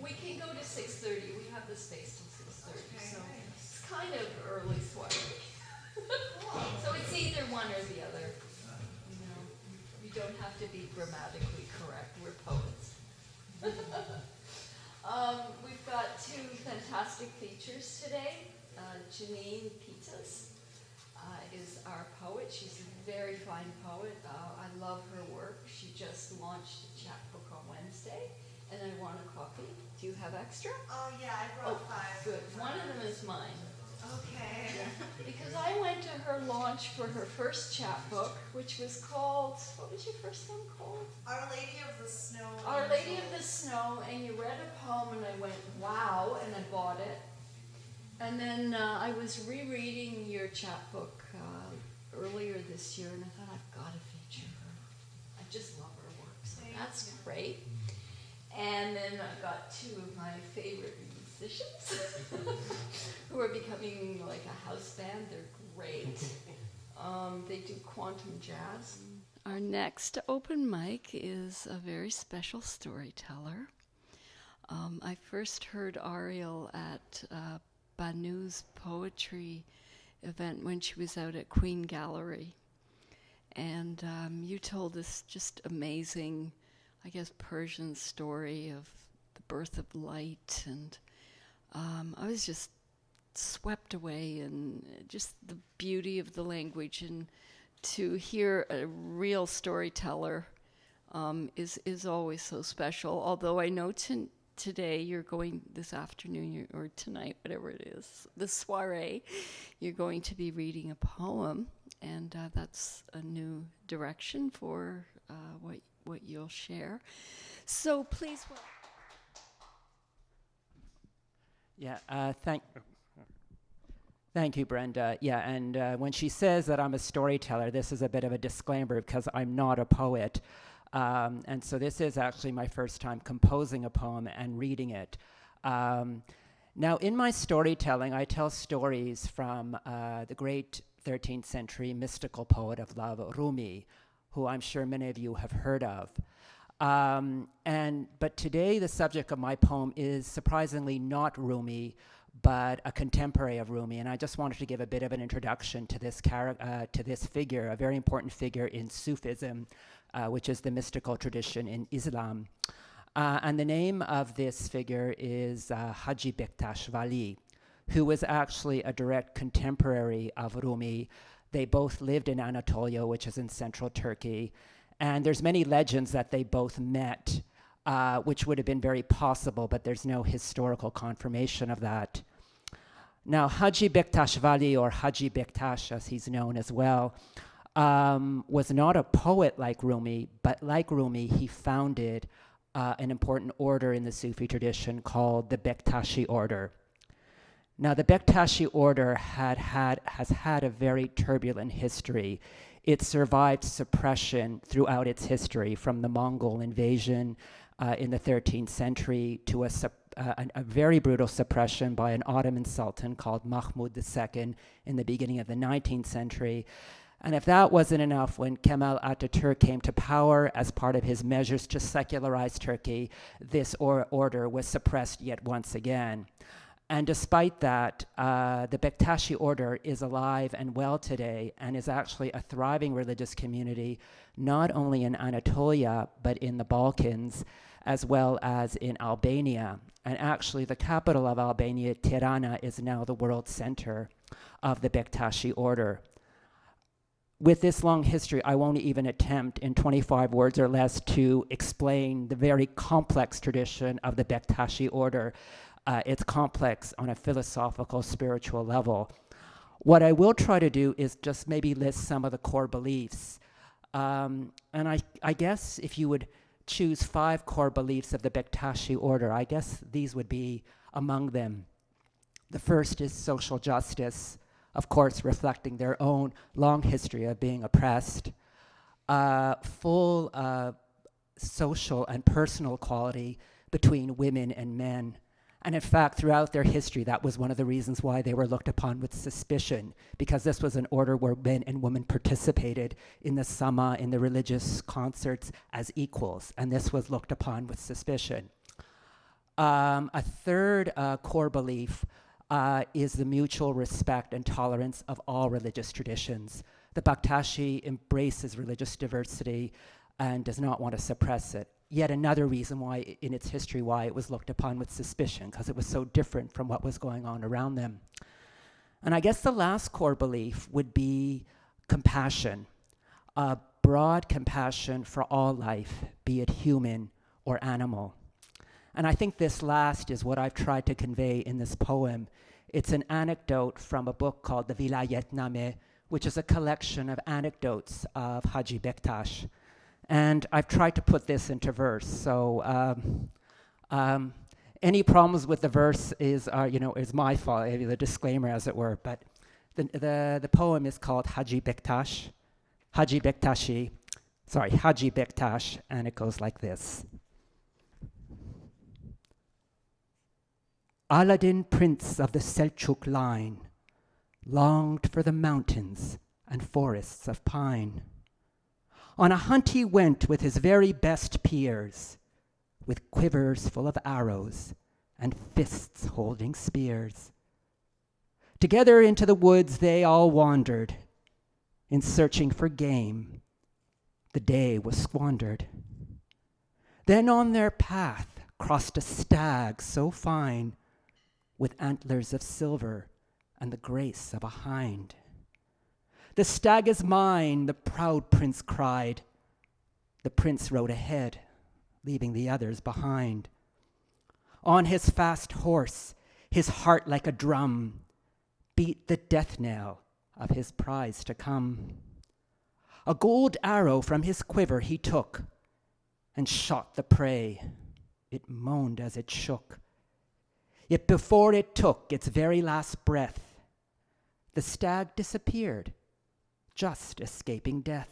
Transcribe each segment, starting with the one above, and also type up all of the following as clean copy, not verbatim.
We can go to 6:30. We have the space till 6:30, Okay, so nice. it's kind of early soiree. So it's either one or the other. You know, you don't have to be grammatically correct. We're poets. We've got two fantastic features today. Jeannine Pitas is our poet. She's a very fine poet. I love her work. She just launched a chapbook on Wednesday, and I want a copy. Do you have extra? Oh, yeah, I brought 5. Good. One of them is mine. Okay. Because I went to her launch for her first chapbook, which was called, what was your first one called? Our Lady of the Snow. Our Lady of the Snow, and you read a poem, and I went, wow, and I bought it. And then I was rereading your chapbook earlier this year, and I thought, I've got to feature her. I just love her work, so that's great. And then I got two of my favorite musicians who are becoming like a house band. They're great. They do quantum jazz. Our next open mic is a very special storyteller. I first heard Ariel at Banu's poetry event when she was out at Queen Gallery. And you told this just amazing, I guess, Persian story of the birth of light. And I was just swept away in just the beauty of the language. And to hear a real storyteller is always so special. Although I know today you're going, this afternoon or tonight, whatever it is, the soiree, you're going to be reading a poem, and that's a new direction for what you'll share. So please welcome. Yeah, thank you, Brenda. Yeah, and when she says that I'm a storyteller, this is a bit of a disclaimer because I'm not a poet. And so this is actually my first time composing a poem and reading it. Now, in my storytelling, I tell stories from the great 13th century mystical poet of love, Rumi, who I'm sure many of you have heard of. But today, the subject of my poem is surprisingly not Rumi, but a contemporary of Rumi. And I just wanted to give a bit of an introduction to this figure, a very important figure in Sufism, which is the mystical tradition in Islam. And the name of this figure is Haji Bektash Vali, who was actually a direct contemporary of Rumi. They both lived in Anatolia, which is in central Turkey. And there's many legends that they both met, which would have been very possible, but there's no historical confirmation of that. Now, Haji Bektash Vali, or Haji Bektash, as he's known as well, was not a poet like Rumi, but like Rumi, he founded an important order in the Sufi tradition called the Bektashi order. Now, the Bektashi order has had a very turbulent history. It survived suppression throughout its history, from the Mongol invasion in the 13th century to a very brutal suppression by an Ottoman sultan called Mahmud II in the beginning of the 19th century. And if that wasn't enough, when Kemal Ataturk came to power as part of his measures to secularize Turkey, this order was suppressed yet once again. And despite that, the Bektashi order is alive and well today and is actually a thriving religious community, not only in Anatolia, but in the Balkans, as well as in Albania. And actually, the capital of Albania, Tirana, is now the world center of the Bektashi order. With this long history, I won't even attempt in 25 words or less to explain the very complex tradition of the Bektashi order. It's complex on a philosophical, spiritual level. What I will try to do is just maybe list some of the core beliefs. And I guess if you would choose 5 core beliefs of the Bektashi order, I guess these would be among them. The first is social justice, of course, reflecting their own long history of being oppressed. Full social and personal equality between women and men. And in fact, throughout their history, that was one of the reasons why they were looked upon with suspicion, because this was an order where men and women participated in the sama, in the religious concerts, as equals, and this was looked upon with suspicion. A third core belief is the mutual respect and tolerance of all religious traditions. The Baktashi embraces religious diversity and does not want to suppress it. Yet another reason why, in its history, why it was looked upon with suspicion, because it was so different from what was going on around them. And I guess the last core belief would be compassion, a broad compassion for all life, be it human or animal. And I think this last is what I've tried to convey in this poem. It's an anecdote from a book called the Vilayetname, which is a collection of anecdotes of Haji Bektash. And I've tried to put this into verse. So any problems with the verse is my fault, the disclaimer as it were. But the poem is called Haji Bektash, Haji Bektash, and it goes like this. Aladdin, prince of the Selçuk line, longed for the mountains and forests of pine. On a hunt he went with his very best peers, with quivers full of arrows and fists holding spears. Together into the woods they all wandered, in searching for game. The day was squandered. Then on their path crossed a stag so fine, with antlers of silver and the grace of a hind. The stag is mine, the proud prince cried. The prince rode ahead, leaving the others behind. On his fast horse, his heart like a drum, beat the death knell of his prize to come. A gold arrow from his quiver he took and shot the prey. It moaned as it shook. Yet before it took its very last breath, the stag disappeared, just escaping death.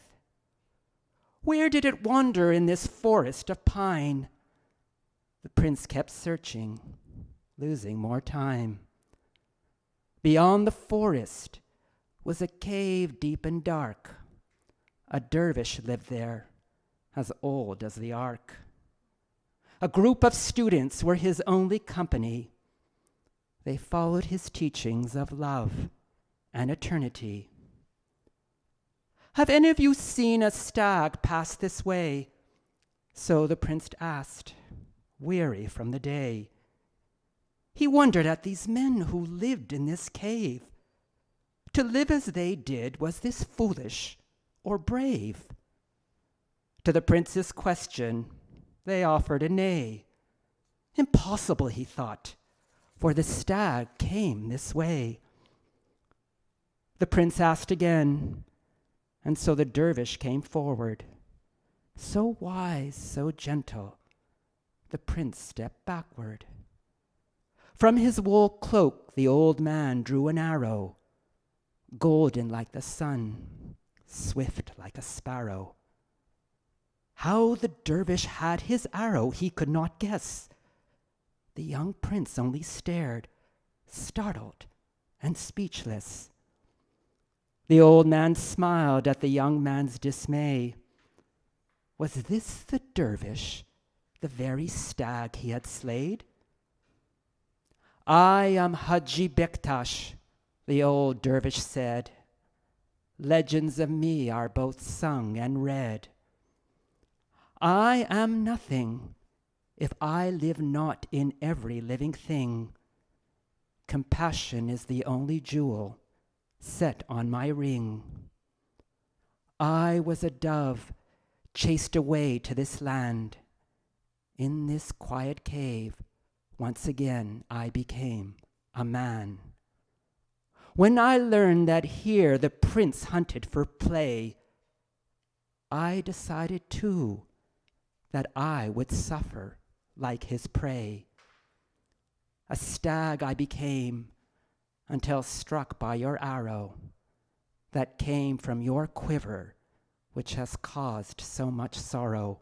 Where did it wander in this forest of pine? The prince kept searching, losing more time. Beyond the forest was a cave deep and dark. A dervish lived there, as old as the ark. A group of students were his only company. They followed his teachings of love and eternity. Have any of you seen a stag pass this way? So the prince asked, weary from the day. He wondered at these men who lived in this cave. To live as they did, was this foolish or brave? To the prince's question, they offered a nay. Impossible, he thought, for the stag came this way. The prince asked again, and so the dervish came forward. So wise, so gentle, the prince stepped backward. From his wool cloak the old man drew an arrow, golden like the sun, swift like a sparrow. How the dervish had his arrow he could not guess. The young prince only stared, startled and speechless. The old man smiled at the young man's dismay. Was this the dervish, the very stag he had slayed? I am Haji Bektash, the old dervish said. Legends of me are both sung and read. I am nothing if I live not in every living thing. Compassion is the only jewel set on my ring. I was a dove chased away to this land. In this quiet cave, once again I became a man. When I learned that here the prince hunted for play, I decided too that I would suffer like his prey. A stag I became until struck by your arrow that came from your quiver, which has caused so much sorrow.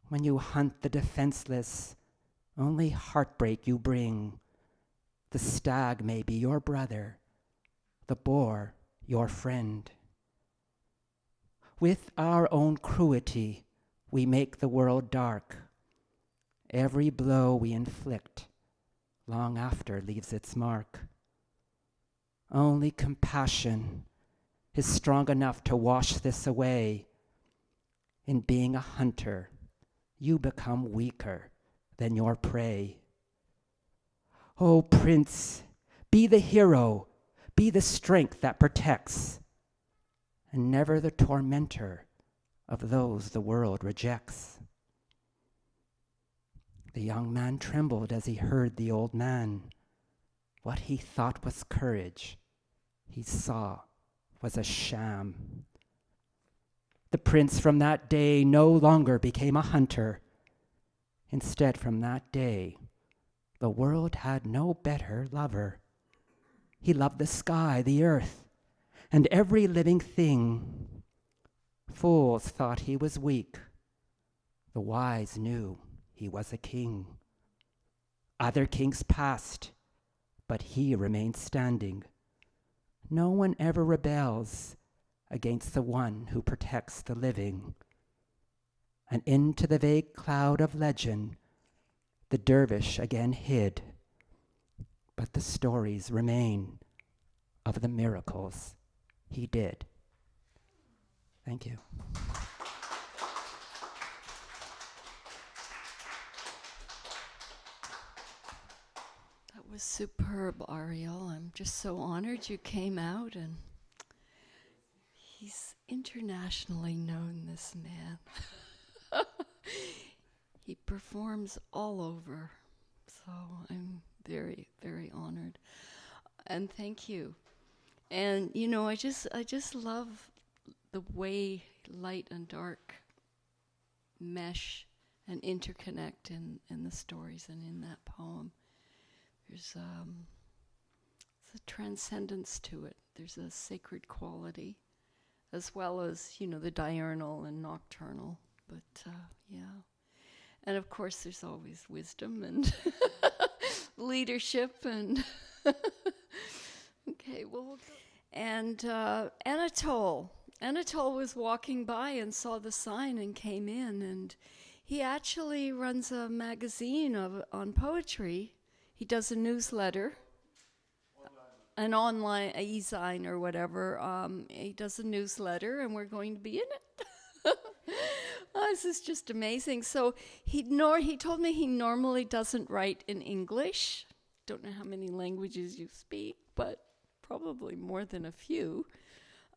When you hunt the defenseless, only heartbreak you bring. The stag may be your brother, the boar your friend. With our own cruelty, we make the world dark. Every blow we inflict long after leaves its mark. Only compassion is strong enough to wash this away. In being a hunter, you become weaker than your prey. Oh, Prince, be the hero, be the strength that protects, and never the tormentor of those the world rejects. The young man trembled as he heard the old man. What he thought was courage, he saw was a sham. The prince from that day no longer became a hunter. Instead, from that day, the world had no better lover. He loved the sky, the earth, and every living thing. Fools thought he was weak. The wise knew he was a king. Other kings passed, but he remained standing. No one ever rebels against the one who protects the living. And into the vague cloud of legend, the dervish again hid. But the stories remain of the miracles he did. Thank you. That was superb, Ariel. I'm just so honored you came out, and he's internationally known, this man. He performs all over, so I'm very, very honored. And thank you. And you know, I just love the way light and dark mesh and interconnect in the stories and in that poem. There's a transcendence to it. There's a sacred quality, as well as, you know, the diurnal and nocturnal. But yeah. And of course, there's always wisdom and leadership and okay, well, we'll go. And Anatol was walking by and saw the sign and came in, and he actually runs a magazine on poetry. He does a newsletter, an online e-zine or whatever. He does a newsletter, and we're going to be in it. Oh, this is just amazing. So he told me he normally doesn't write in English. Don't know how many languages you speak, but probably more than a few.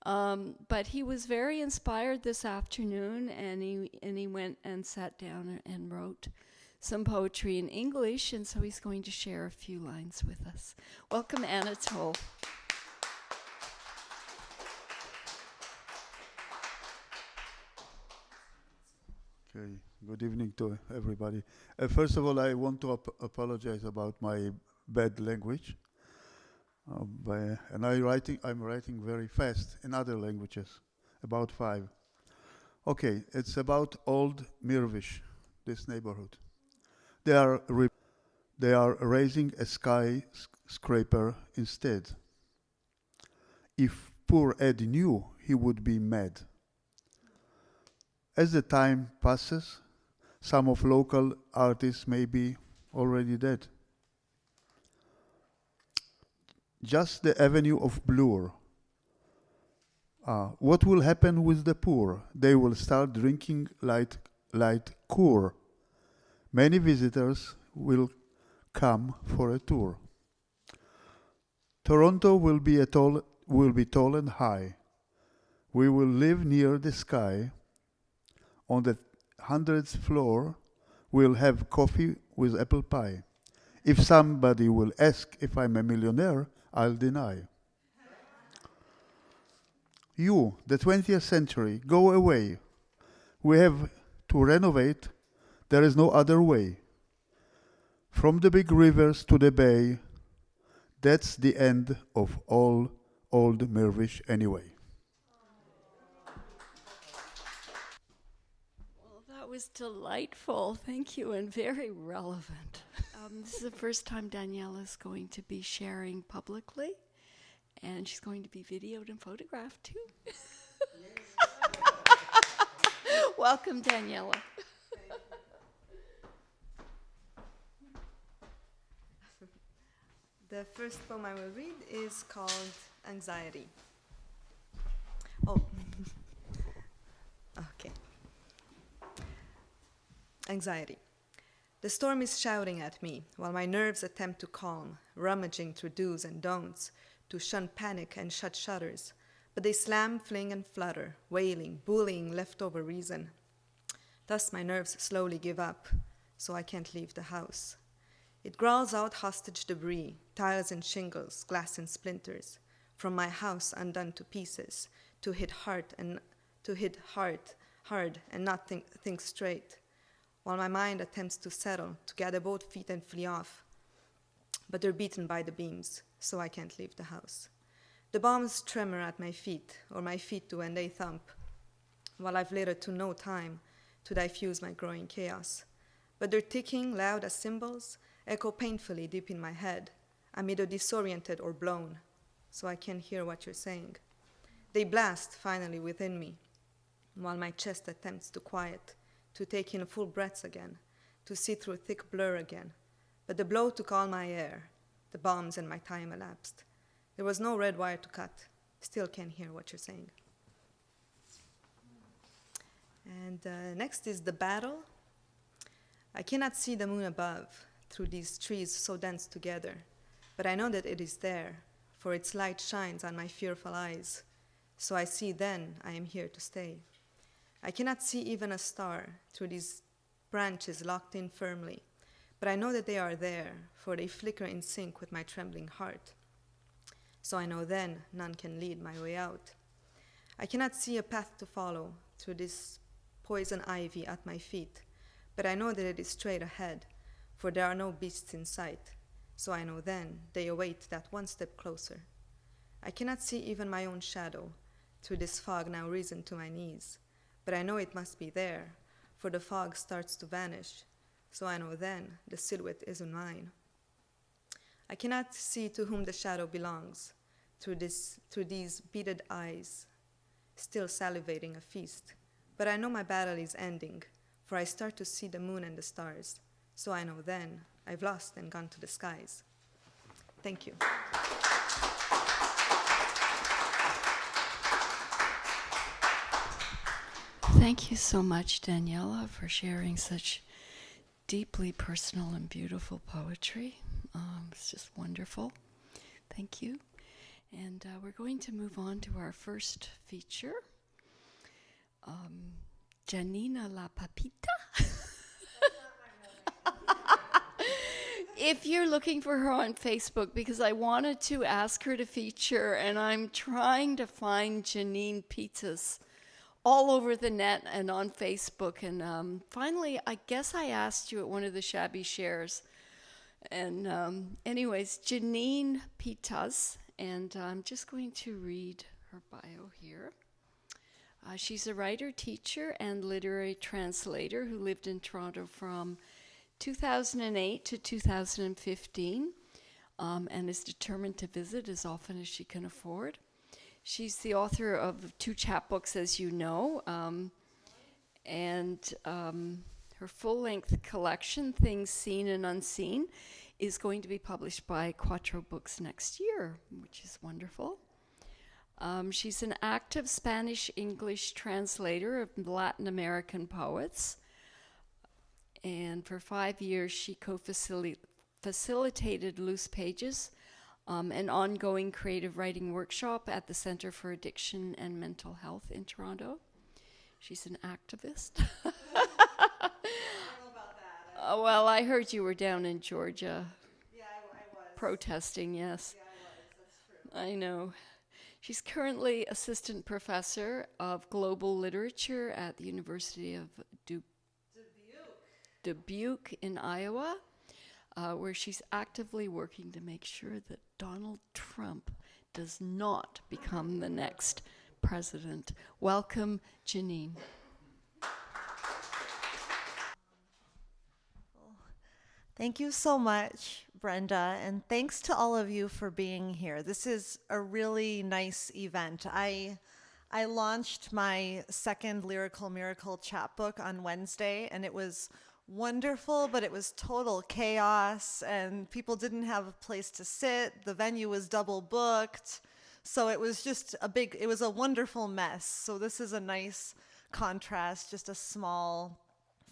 But he was very inspired this afternoon, and he went and sat down and wrote some poetry in English, and so he's going to share a few lines with us. Welcome, Anatol. Okay. Good evening to everybody. First of all, I want to apologize about my bad language. And I'm writing very fast in other languages, about 5. Okay, it's about old Mirvish, this neighborhood. They are raising a skyscraper instead. If poor Ed knew, he would be mad. As the time passes, some of local artists may be already dead. Just the avenue of blur. What will happen with the poor? They will start drinking light Kur. Many visitors will come for a tour. Toronto will be tall and high. We will live near the sky. On the 100th floor, we'll have coffee with apple pie. If somebody will ask if I'm a millionaire, I'll deny. You, the 20th century, go away. We have to renovate. There is no other way. From the big rivers to the bay, that's the end of all old Mirvish anyway. Well, that was delightful. Thank you, and very relevant. This is the first time Daniela is going to be sharing publicly, and she's going to be videoed and photographed too. Welcome, Daniela. The first poem I will read is called Anxiety. Oh, okay. Anxiety. The storm is shouting at me while my nerves attempt to calm, rummaging through do's and don'ts to shun panic and shut shutters. But they slam, fling, and flutter, wailing, bullying leftover reason. Thus my nerves slowly give up, so I can't leave the house. It growls out hostage debris, tiles and shingles, glass and splinters, from my house undone to pieces, to hit hard and not think straight, while my mind attempts to settle, to gather both feet and flee off. But they're beaten by the beams, so I can't leave the house. The bombs tremor at my feet, or my feet do when they thump, while I've later to no time to diffuse my growing chaos. But their ticking, loud as cymbals, echo painfully deep in my head. I'm either disoriented or blown, so I can't hear what you're saying. They blast finally within me, while my chest attempts to quiet, to take in full breaths again, to see through thick blur again. But the blow took all my air, the bombs, and my time elapsed. There was no red wire to cut. Still can't hear what you're saying. And next is The Battle. I cannot see the moon above through these trees so dense together, but I know that it is there, for its light shines on my fearful eyes. So I see then I am here to stay. I cannot see even a star through these branches locked in firmly, but I know that they are there, for they flicker in sync with my trembling heart. So I know then none can lead my way out. I cannot see a path to follow through this poison ivy at my feet, but I know that it is straight ahead, for there are no beasts in sight. So I know then they await that one step closer. I cannot see even my own shadow through this fog now risen to my knees, but I know it must be there, for the fog starts to vanish. So I know then the silhouette isn't mine. I cannot see to whom the shadow belongs through these beaded eyes, still salivating a feast. But I know my battle is ending, for I start to see the moon and the stars. So I know then I've lost and gone to the skies. Thank you. Thank you so much, Daniela, for sharing such deeply personal and beautiful poetry. It's just wonderful. Thank you. And we're going to move on to our first feature. Janina La Papita. If you're looking for her on Facebook, because I wanted to ask her to feature, and I'm trying to find Jeannine Pitas all over the net and on Facebook. And finally, I guess I asked you at one of the Shabby Shares. And anyways, Jeannine Pitas, and I'm just going to read her bio here. She's a writer, teacher, and literary translator who lived in Toronto from 2008 to 2015, and is determined to visit as often as she can afford. She's the author of 2 chapbooks, as you know, and her full-length collection, Things Seen and Unseen, is going to be published by Cottrill Books next year, which is wonderful. She's an active Spanish-English translator of Latin American poets, and for 5 years she co-facilitated Loose Pages, an ongoing creative writing workshop at the Center for Addiction and Mental Health in Toronto. She's an activist. I don't know about that. Well, I heard you were down in Georgia. Yeah, I was. Protesting, yes. Yeah, I was. That's true. I know. She's currently assistant professor of global literature at the University of Dubuque in Iowa, where she's actively working to make sure that Donald Trump does not become the next president. Welcome, Jeannine. Thank you so much, Brenda, and thanks to all of you for being here. This is a really nice event. I launched my second Lyrical Miracle chapbook on Wednesday, and it was wonderful, but it was total chaos, and people didn't have a place to sit. The venue was double booked. So it was just it was a wonderful mess. So this is a nice contrast, just a small,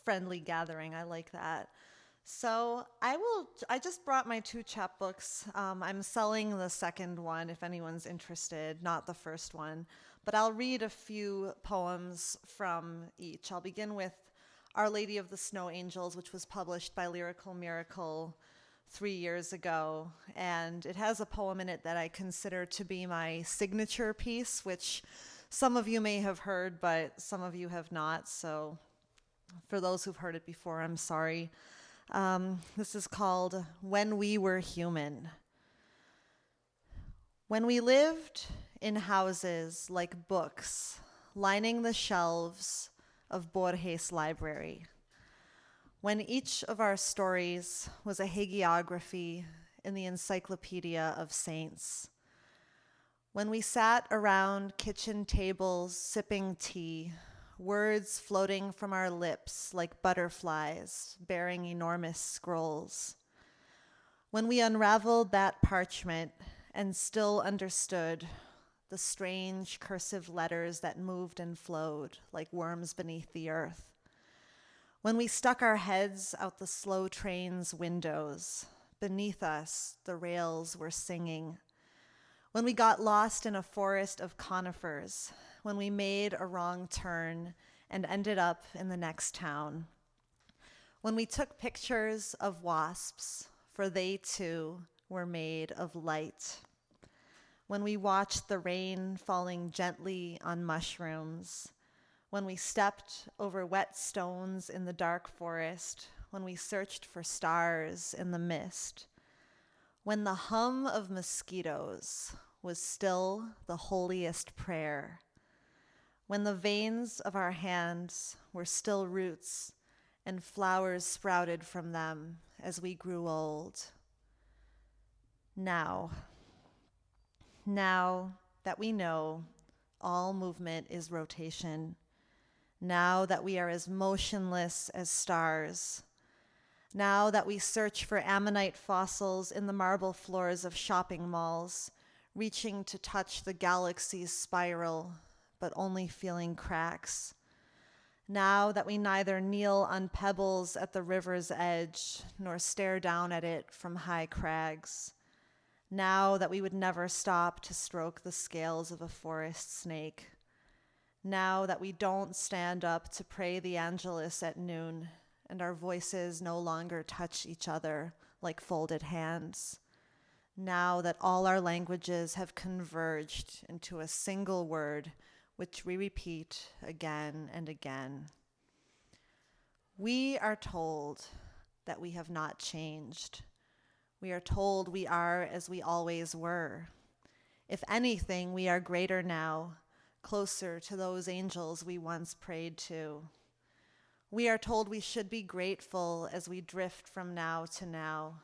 friendly gathering. I like that. So I just brought my 2 chapbooks. I'm selling the second one if anyone's interested, not the first one. But I'll read a few poems from each. I'll begin with Our Lady of the Snow Angels, which was published by Lyrical Miracle 3 years ago. And it has a poem in it that I consider to be my signature piece, which some of you may have heard, but some of you have not. So for those who've heard it before, I'm sorry. This is called When We Were Human. When we lived in houses like books, lining the shelves of Borges' library. When each of our stories was a hagiography in the Encyclopedia of Saints. When we sat around kitchen tables sipping tea, words floating from our lips like butterflies bearing enormous scrolls. When we unraveled that parchment and still understood the strange cursive letters that moved and flowed like worms beneath the earth. When we stuck our heads out the slow train's windows, beneath us the rails were singing. When we got lost in a forest of conifers, when we made a wrong turn and ended up in the next town. When we took pictures of wasps, for they too were made of light. When we watched the rain falling gently on mushrooms. When we stepped over wet stones in the dark forest. When we searched for stars in the mist. When the hum of mosquitoes was still the holiest prayer. When the veins of our hands were still roots and flowers sprouted from them as we grew old. Now that we know all movement is rotation, now that we are as motionless as stars, now that we search for ammonite fossils in the marble floors of shopping malls, reaching to touch the galaxy's spiral, but only feeling cracks. Now that we neither kneel on pebbles at the river's edge, nor stare down at it from high crags. Now that we would never stop to stroke the scales of a forest snake. Now that we don't stand up to pray the Angelus at noon, and our voices no longer touch each other like folded hands. Now that all our languages have converged into a single word, which we repeat again and again. We are told that we have not changed. We are told we are as we always were. If anything, we are greater now, closer to those angels we once prayed to. We are told we should be grateful as we drift from now to now.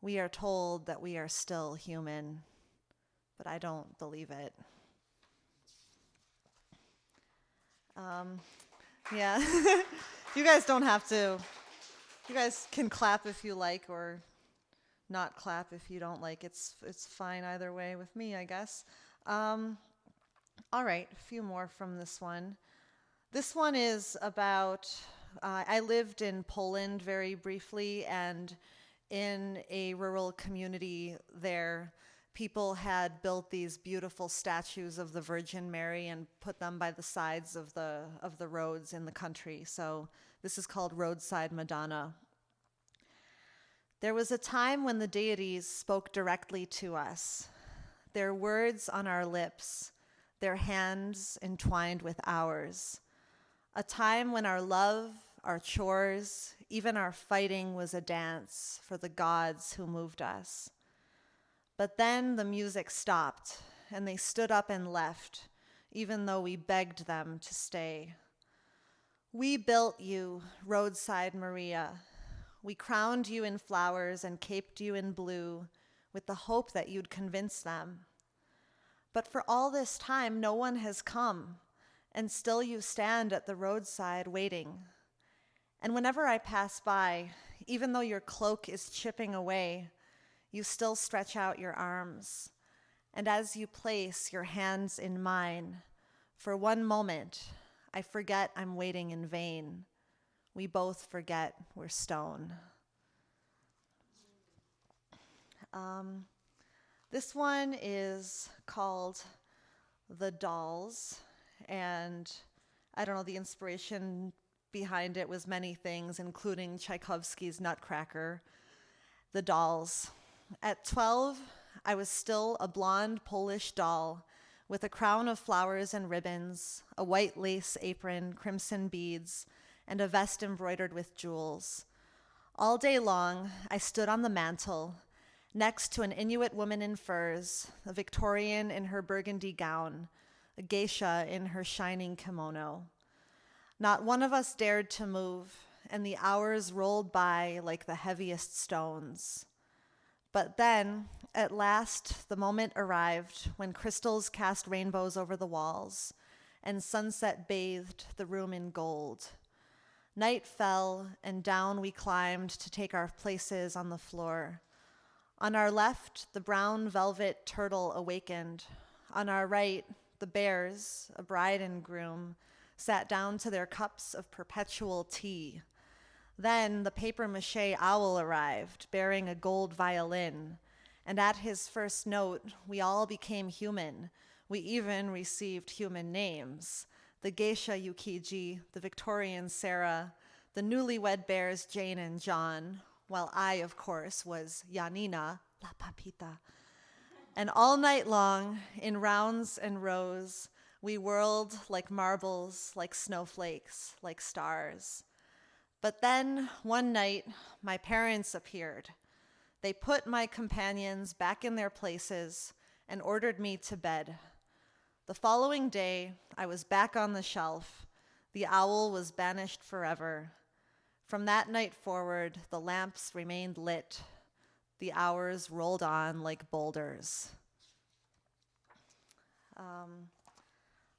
We are told that we are still human, but I don't believe it. Yeah, you guys don't have to. You guys can clap if you like, or not clap if you don't like. It's fine either way with me, I guess. All right, a few more from this one. This one is about, I lived in Poland very briefly, and in a rural community there, people had built these beautiful statues of the Virgin Mary and put them by the sides of the roads in the country. So this is called Roadside Madonna. There was a time when the deities spoke directly to us, their words on our lips, their hands entwined with ours. A time when our love, our chores, even our fighting was a dance for the gods who moved us. But then the music stopped, and they stood up and left, even though we begged them to stay. We built you, Roadside Maria. We crowned you in flowers and caped you in blue with the hope that you'd convince them. But for all this time, no one has come, and still you stand at the roadside waiting. And whenever I pass by, even though your cloak is chipping away, you still stretch out your arms. And as you place your hands in mine, for one moment, I forget I'm waiting in vain. We both forget we're stone. This one is called The Dolls, and I don't know, the inspiration behind it was many things, including Tchaikovsky's Nutcracker. The Dolls. At 12, I was still a blonde Polish doll with a crown of flowers and ribbons, a white lace apron, crimson beads, and a vest embroidered with jewels. All day long, I stood on the mantel, next to an Inuit woman in furs, a Victorian in her burgundy gown, a geisha in her shining kimono. Not one of us dared to move, and the hours rolled by like the heaviest stones. But then, at last, the moment arrived when crystals cast rainbows over the walls, and sunset bathed the room in gold. Night fell, and down we climbed to take our places on the floor. On our left, the brown velvet turtle awakened. On our right, the bears, a bride and groom, sat down to their cups of perpetual tea. Then the papier-mâché owl arrived, bearing a gold violin, and at his first note, we all became human. We even received human names. The geisha Yukiji, the Victorian Sarah, the newlywed bears Jane and John, while I, of course, was Janina La Papita. And all night long, in rounds and rows, we whirled like marbles, like snowflakes, like stars. But then, one night, my parents appeared. They put my companions back in their places and ordered me to bed. The following day, I was back on the shelf. The owl was banished forever. From that night forward, the lamps remained lit. The hours rolled on like boulders.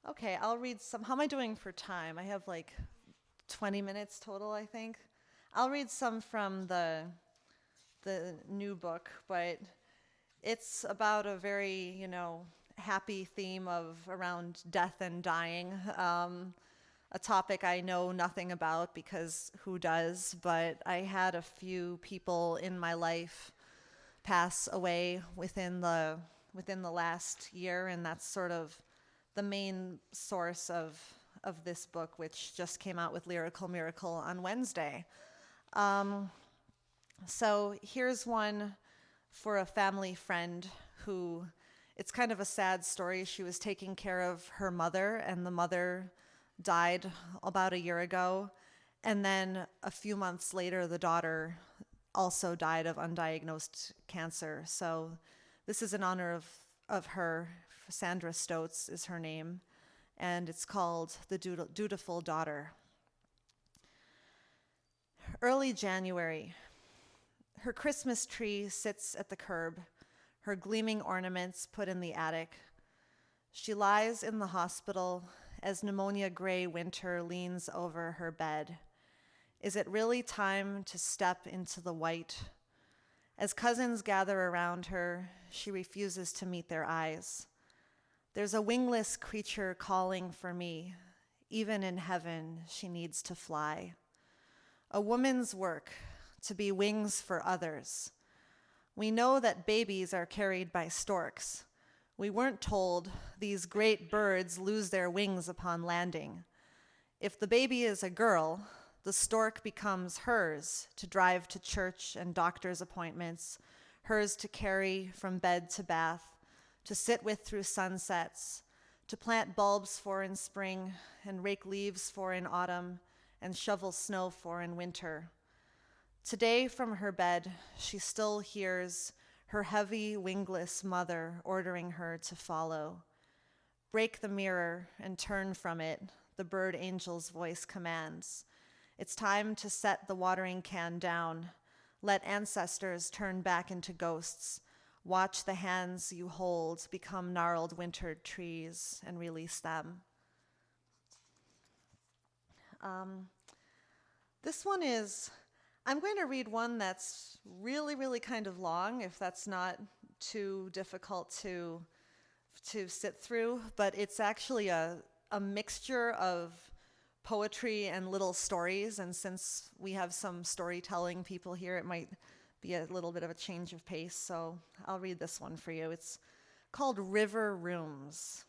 Okay, I'll read some. How am I doing for time? I have like 20 minutes total, I think. I'll read some from the new book, but it's about a very, happy theme of around death and dying. A topic I know nothing about because who does, but I had a few people in my life pass away within the last year, and that's sort of the main source of this book, which just came out with Lyrical Miracle on Wednesday. So here's one for a family friend who, it's kind of a sad story. She was taking care of her mother, and the mother died about a year ago. And then a few months later, the daughter also died of undiagnosed cancer. So this is in honor of her. Sandra Stotz is her name, and it's called The Dutiful Daughter. Early January. Her Christmas tree sits at the curb, her gleaming ornaments put in the attic. She lies in the hospital as pneumonia-gray winter leans over her bed. Is it really time to step into the white? As cousins gather around her, she refuses to meet their eyes. There's a wingless creature calling for me. Even in heaven, she needs to fly. A woman's work, to be wings for others. We know that babies are carried by storks. We weren't told these great birds lose their wings upon landing. If the baby is a girl, the stork becomes hers to drive to church and doctor's appointments, hers to carry from bed to bath, to sit with through sunsets, to plant bulbs for in spring and rake leaves for in autumn and shovel snow for in winter. Today from her bed, she still hears her heavy, wingless mother ordering her to follow. Break the mirror and turn from it, the bird angel's voice commands. It's time to set the watering can down. Let ancestors turn back into ghosts. Watch the hands you hold become gnarled wintered trees and release them. This one is, I'm going to read one that's really, really kind of long, if that's not too difficult to sit through, but it's actually a mixture of poetry and little stories, and since we have some storytelling people here, it might be a little bit of a change of pace, so I'll read this one for you. It's called River Rooms.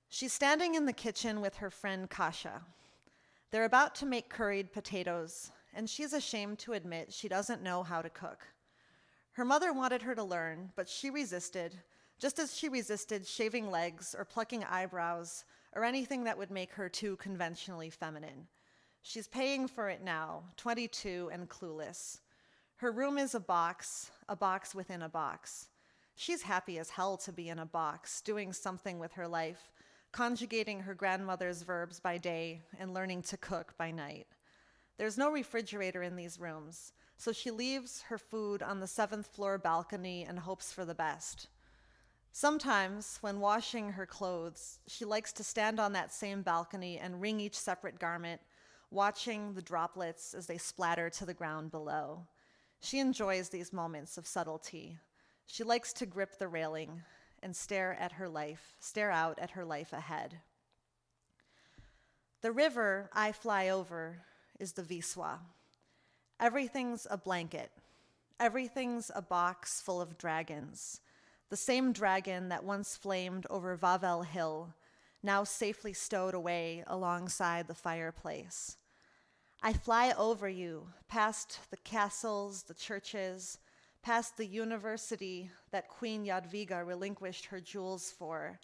She's standing in the kitchen with her friend Kasha. They're about to make curried potatoes, and she's ashamed to admit she doesn't know how to cook. Her mother wanted her to learn, but she resisted, just as she resisted shaving legs or plucking eyebrows or anything that would make her too conventionally feminine. She's paying for it now, 22 and clueless. Her room is a box within a box. She's happy as hell to be in a box, doing something with her life, conjugating her grandmother's verbs by day and learning to cook by night. There's no refrigerator in these rooms, so she leaves her food on the 7th floor balcony and hopes for the best. Sometimes, when washing her clothes, she likes to stand on that same balcony and wring each separate garment, watching the droplets as they splatter to the ground below. She enjoys these moments of subtlety. She likes to grip the railing and stare out at her life ahead. The river I fly over is the Wisła. Everything's a blanket. Everything's a box full of dragons. The same dragon that once flamed over Wawel Hill, now safely stowed away alongside the fireplace. I fly over you, past the castles, the churches, past the university that Queen Jadwiga relinquished her jewels for,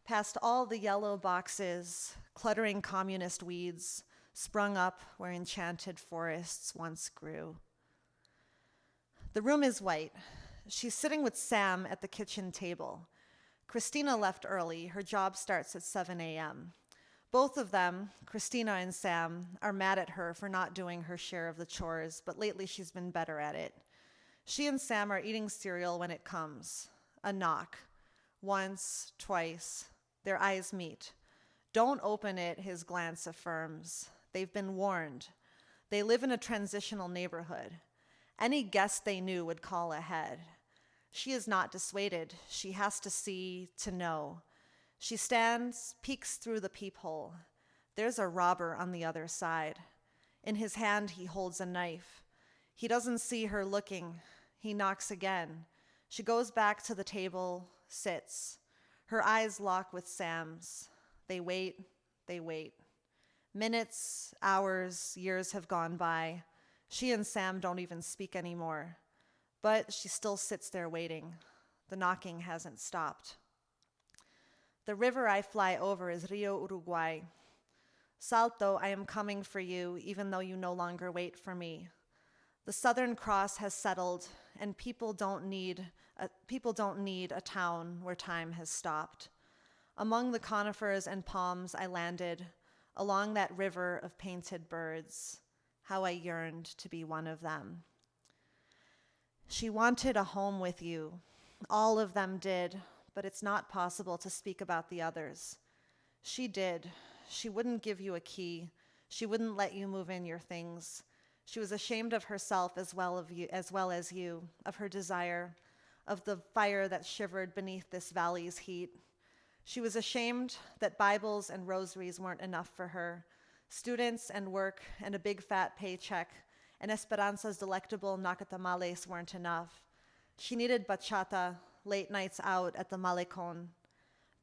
past all the yellow boxes, cluttering communist weeds, sprung up where enchanted forests once grew. The room is white. She's sitting with Sam at the kitchen table. Christina left early. Her job starts at 7 a.m. Both of them, Christina and Sam, are mad at her for not doing her share of the chores, but lately she's been better at it. She and Sam are eating cereal when it comes. A knock. Once, twice. Their eyes meet. Don't open it, his glance affirms. They've been warned. They live in a transitional neighborhood. Any guest they knew would call ahead. She is not dissuaded. She has to see, to know. She stands, peeks through the peephole. There's a robber on the other side. In his hand, he holds a knife. He doesn't see her looking. He knocks again. She goes back to the table, sits. Her eyes lock with Sam's. They wait, they wait. Minutes, hours, years have gone by. She and Sam don't even speak anymore. But she still sits there waiting. The knocking hasn't stopped. The river I fly over is Rio Uruguay. Salto, I am coming for you, even though you no longer wait for me. The Southern Cross has settled, and people don't need a town where time has stopped. Among the conifers and palms I landed, along that river of painted birds. How I yearned to be one of them. She wanted a home with you. All of them did, but it's not possible to speak about the others. She did. She wouldn't give you a key. She wouldn't let you move in your things. She was ashamed of herself as well as you, of her desire, of the fire that shivered beneath this valley's heat. She was ashamed that Bibles and rosaries weren't enough for her. Students and work and a big fat paycheck and Esperanza's delectable nacatamales weren't enough. She needed bachata, late nights out at the Malecon.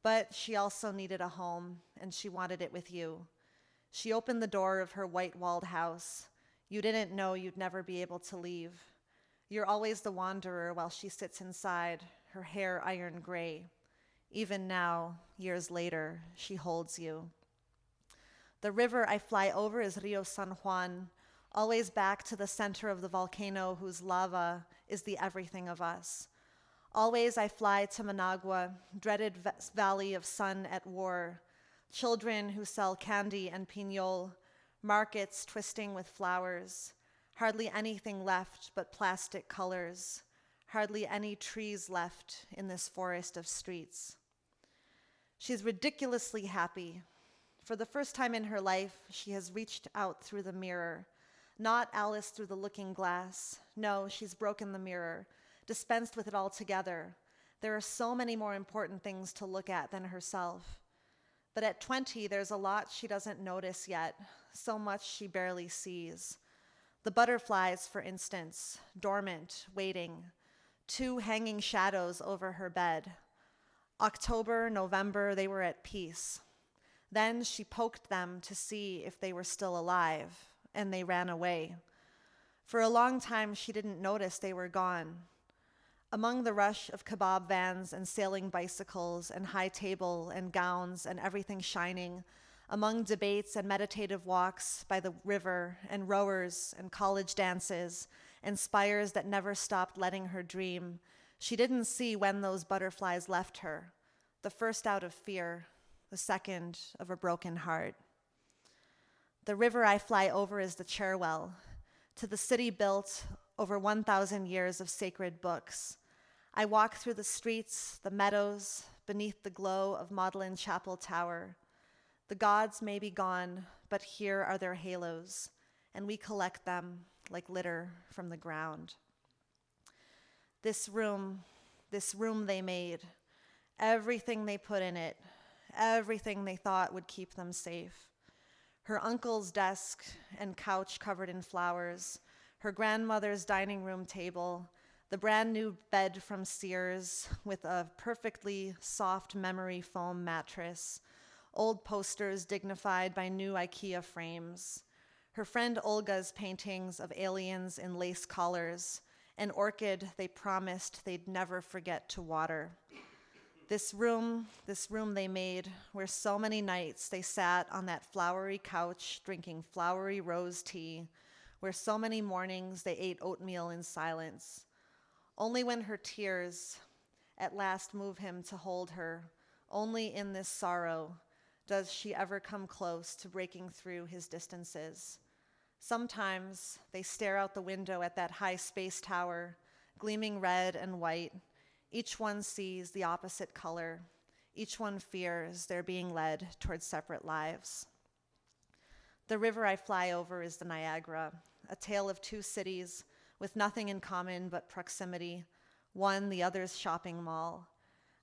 But she also needed a home, and she wanted it with you. She opened the door of her white-walled house. You didn't know you'd never be able to leave. You're always the wanderer while she sits inside, her hair iron gray. Even now, years later, she holds you. The river I fly over is Rio San Juan, always back to the center of the volcano whose lava is the everything of us. Always I fly to Managua, dreaded valley of sun at war, children who sell candy and piñol, markets twisting with flowers, hardly anything left but plastic colors, hardly any trees left in this forest of streets. She's ridiculously happy. For the first time in her life, she has reached out through the mirror. Not Alice through the looking glass. No, she's broken the mirror, dispensed with it altogether. There are so many more important things to look at than herself. But at 20, there's a lot she doesn't notice yet, so much she barely sees. The butterflies, for instance, dormant, waiting, 2 hanging shadows over her bed. October, November, they were at peace. Then she poked them to see if they were still alive, and they ran away. For a long time, she didn't notice they were gone. Among the rush of kebab vans and sailing bicycles and high table and gowns and everything shining, among debates and meditative walks by the river and rowers and college dances and spires that never stopped letting her dream, she didn't see when those butterflies left her, the first out of fear, the second of a broken heart. The river I fly over is the Cherwell, to the city built over 1,000 years of sacred books. I walk through the streets, the meadows, beneath the glow of Magdalen Chapel Tower. The gods may be gone, but here are their halos, and we collect them like litter from the ground. This room they made, everything they put in it, everything they thought would keep them safe. Her uncle's desk and couch covered in flowers, her grandmother's dining room table, the brand new bed from Sears with a perfectly soft memory foam mattress, old posters dignified by new IKEA frames, her friend Olga's paintings of aliens in lace collars, an orchid they promised they'd never forget to water. This room they made, where so many nights they sat on that flowery couch drinking flowery rose tea, where so many mornings they ate oatmeal in silence. Only when her tears at last move him to hold her, only in this sorrow does she ever come close to breaking through his distances. Sometimes they stare out the window at that high space tower, gleaming red and white. Each one sees the opposite color. Each one fears they're being led towards separate lives. The river I fly over is the Niagara, a tale of 2 cities with nothing in common but proximity, one the other's shopping mall.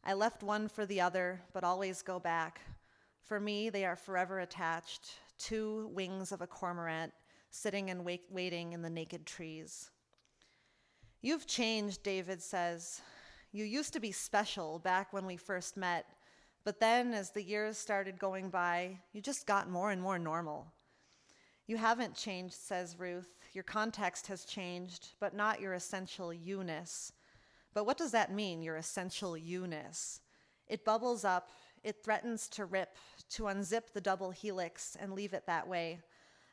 I left one for the other, but always go back. For me, they are forever attached, 2 wings of a cormorant sitting and waiting in the naked trees. You've changed, David says. You used to be special back when we first met, but then as the years started going by, you just got more and more normal. You haven't changed, says Ruth. Your context has changed, but not your essential you-ness. But what does that mean, your essential you-ness? It bubbles up, it threatens to rip, to unzip the double helix and leave it that way,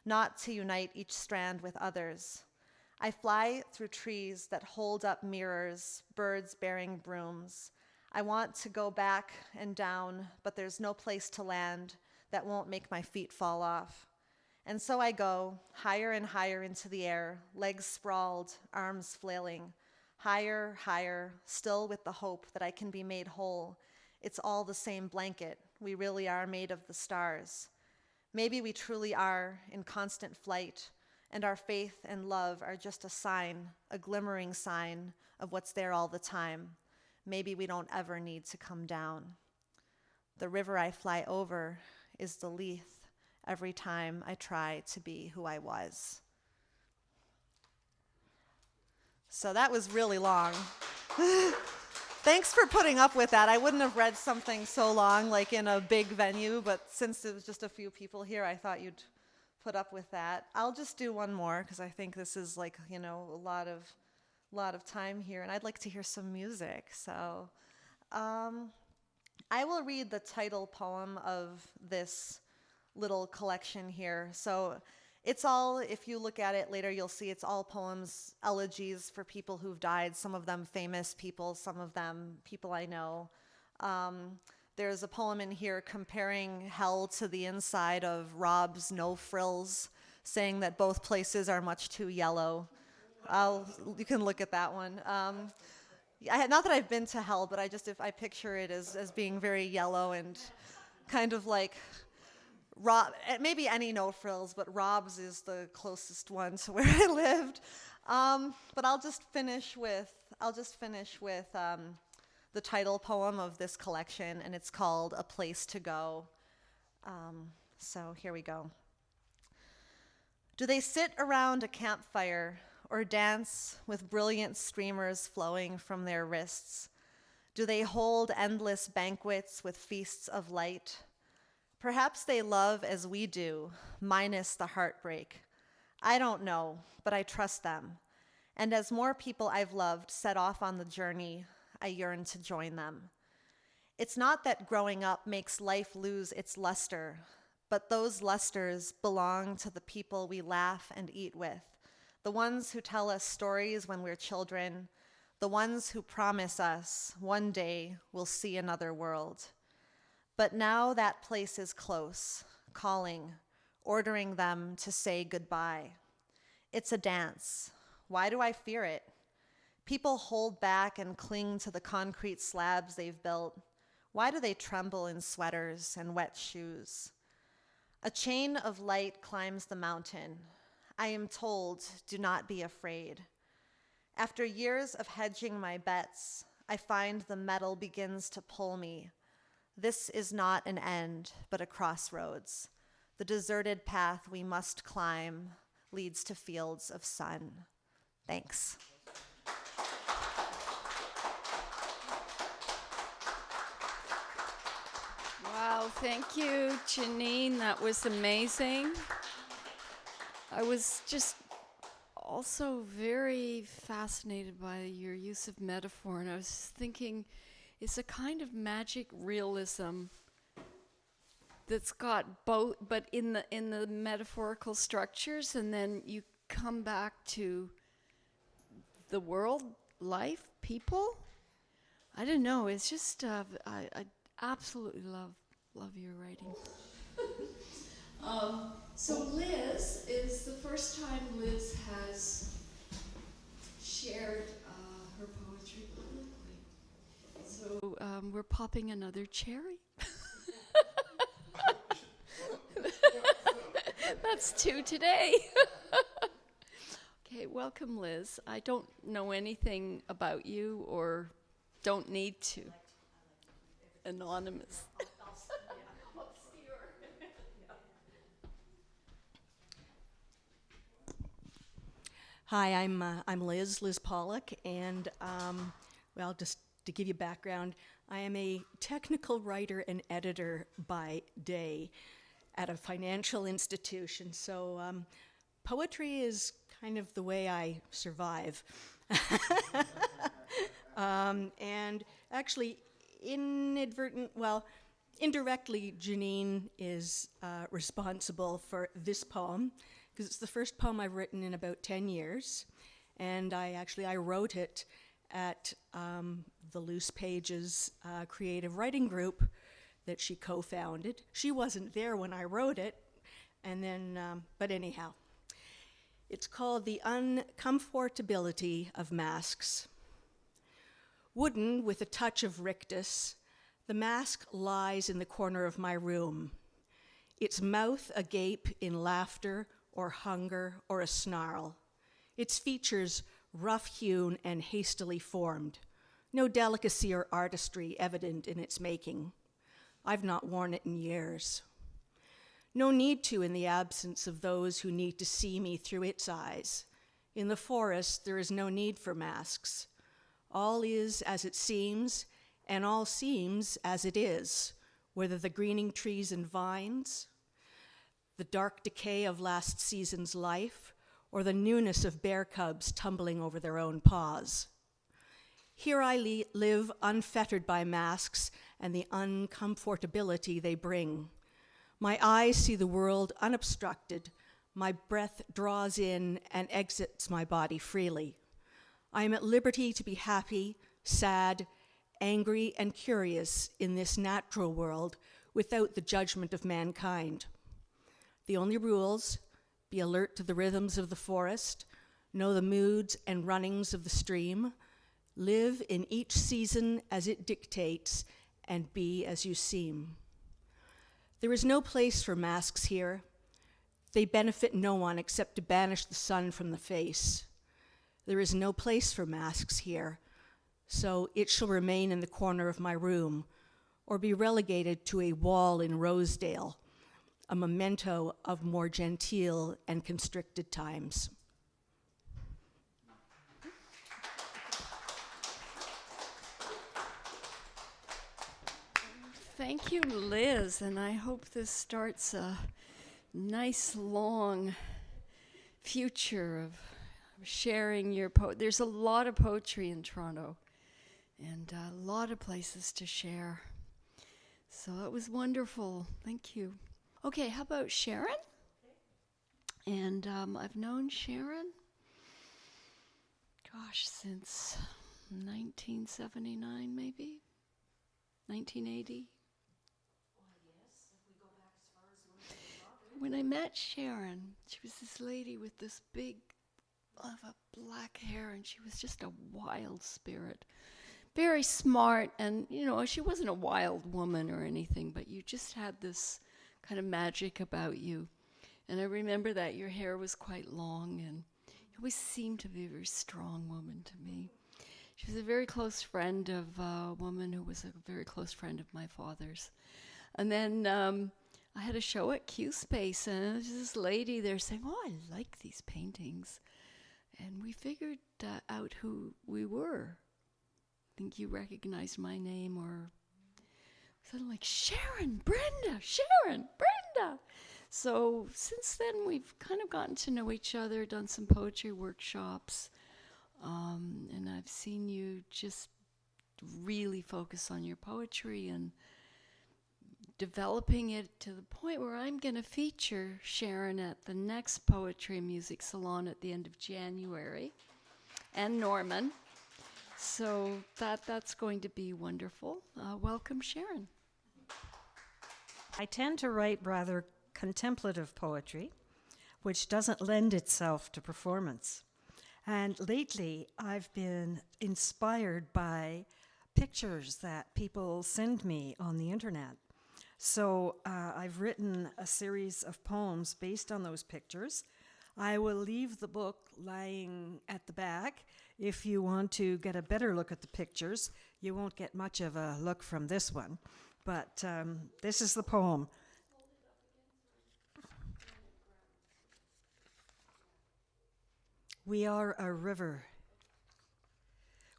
not to unite each strand with others. I fly through trees that hold up mirrors, birds bearing brooms. I want to go back and down, but there's no place to land that won't make my feet fall off. And so I go higher and higher into the air, legs sprawled, arms flailing, higher, higher, still with the hope that I can be made whole. It's all the same blanket. We really are made of the stars. Maybe we truly are in constant flight, and our faith and love are just a sign, a glimmering sign of what's there all the time. Maybe we don't ever need to come down. The river I fly over is the Leith every time I try to be who I was. So that was really long. Thanks for putting up with that. I wouldn't have read something so long, like in a big venue, but since it was just a few people here, I thought you'd put up with that. I'll just do one more, because I think this is like, a lot of time here, and I'd like to hear some music. So I will read the title poem of this little collection here. So it's all, if you look at it later, you'll see it's all poems, elegies for people who've died, some of them famous people, some of them people I know. There's a poem in here comparing hell to the inside of Rob's No Frills, saying that both places are much too yellow. You can look at that one. Not that I've been to hell, but if I picture it as being very yellow and kind of like maybe any no frills, but Rob's is the closest one to where I lived. But I'll just finish with the title poem of this collection, and it's called A Place to Go. So here we go. Do they sit around a campfire or dance with brilliant streamers flowing from their wrists? Do they hold endless banquets with feasts of light? Perhaps they love as we do, minus the heartbreak. I don't know, but I trust them. And as more people I've loved set off on the journey, I yearn to join them. It's not that growing up makes life lose its luster, but those lusters belong to the people we laugh and eat with, the ones who tell us stories when we're children, the ones who promise us one day we'll see another world. But now that place is close, calling, ordering them to say goodbye. It's a dance. Why do I fear it? People hold back and cling to the concrete slabs they've built. Why do they tremble in sweaters and wet shoes? A chain of light climbs the mountain. I am told, do not be afraid. After years of hedging my bets, I find the metal begins to pull me. This is not an end, but a crossroads. The deserted path we must climb leads to fields of sun. Thanks. Wow, thank you, Jeannine. That was amazing. I was just also very fascinated by your use of metaphor, and I was thinking it's a kind of magic realism that's got both, but in the metaphorical structures, and then you come back to the world, life, people. I don't know. It's just I absolutely love your writing. So Liz is the first time Liz has shared her poetry publicly. So we're popping another cherry. That's 2 today. Okay, welcome, Liz. I don't know anything about you or don't need to. Anonymous. Hi, I'm Liz Pollack, and well, just to give you background, I am a technical writer and editor by day at a financial institution. So poetry is kind of the way I survive. And actually, indirectly, Jeannine is responsible for this poem, because it's the first poem I've written in about 10 years. And I wrote it at the Loose Pages creative writing group that she co-founded. She wasn't there when I wrote it, and then, but anyhow. It's called The Uncomfortability of Masks. Wooden with a touch of rictus, the mask lies in the corner of my room, its mouth agape in laughter or hunger or a snarl, its features rough-hewn and hastily formed, no delicacy or artistry evident in its making. I've not worn it in years. No need to in the absence of those who need to see me through its eyes. In the forest, there is no need for masks. All is as it seems, and all seems as it is, whether the greening trees and vines, the dark decay of last season's life, or the newness of bear cubs tumbling over their own paws. Here I live unfettered by masks and the uncomfortability they bring. My eyes see the world unobstructed. My breath draws in and exits my body freely. I am at liberty to be happy, sad, angry, and curious in this natural world without the judgment of mankind. The only rules: be alert to the rhythms of the forest, know the moods and runnings of the stream, live in each season as it dictates, and be as you seem. There is no place for masks here. They benefit no one except to banish the sun from the face. There is no place for masks here, so it shall remain in the corner of my room, or be relegated to a wall in Rosedale, a memento of more genteel and constricted times. Thank you, Liz, and I hope this starts a nice, long future of sharing your There's a lot of poetry in Toronto, and a lot of places to share. So that was wonderful. Thank you. Okay, how about Sharon? And I've known Sharon, since 1979, maybe? 1980? When I met Sharon, she was this lady with this big, black hair, and she was just a wild spirit. Very smart, and, she wasn't a wild woman or anything, but you just had this kind of magic about you. And I remember that your hair was quite long, and you always seemed to be a very strong woman to me. She was a very close friend of a woman who was a very close friend of my father's. And then I had a show at Q Space, and there was this lady there saying, "Oh, I like these paintings." And we figured out who we were. I think you recognized my name, or suddenly like, Sharon, Brenda, Sharon, Brenda. So since then, we've kind of gotten to know each other, done some poetry workshops, and I've seen you just really focus on your poetry and developing it to the point where I'm going to feature Sharon at the next Poetry and Music Salon at the end of January, and Norman. So that's going to be wonderful. Welcome, Sharon. I tend to write rather contemplative poetry, which doesn't lend itself to performance. And lately, I've been inspired by pictures that people send me on the internet. So I've written a series of poems based on those pictures. I will leave the book lying at the back. If you want to get a better look at the pictures, you won't get much of a look from this one. But this is the poem. We are a river.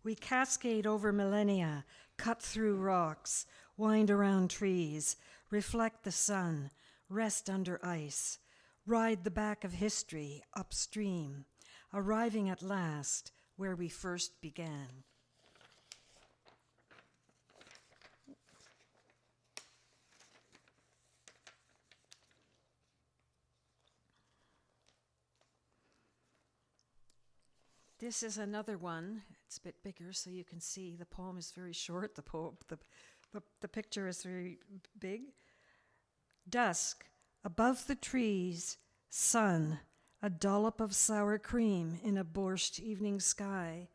We cascade over millennia, cut through rocks, wind around trees, reflect the sun, rest under ice, ride the back of history upstream, arriving at last where we first began. This is another one. It's a bit bigger, so you can see the poem is very short. The picture is very big. Dusk, above the trees, sun, a dollop of sour cream in a borscht evening sky,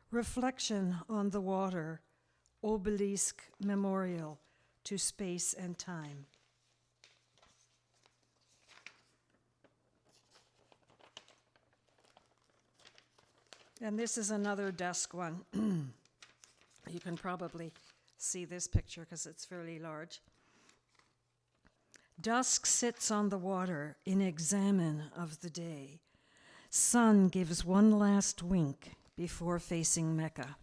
reflection on the water, obelisk memorial to space and time. And this is another dusk one. You can probably see this picture because it's fairly large. Dusk sits on the water in examine of the day. Sun gives one last wink before facing Mecca.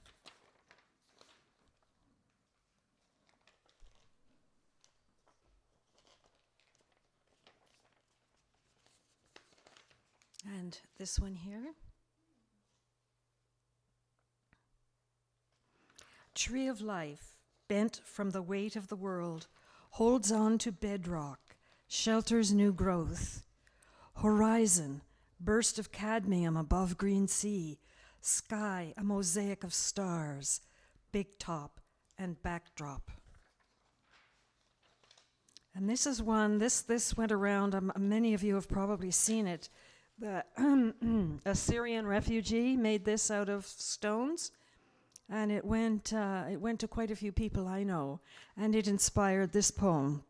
And this one here. Tree of life, bent from the weight of the world, holds on to bedrock, shelters new growth. Horizon, burst of cadmium above green sea, sky, a mosaic of stars, big top and backdrop. And this is one, this went around, many of you have probably seen it. A Syrian refugee made this out of stones. And it went to quite a few people I know, and it inspired this poem.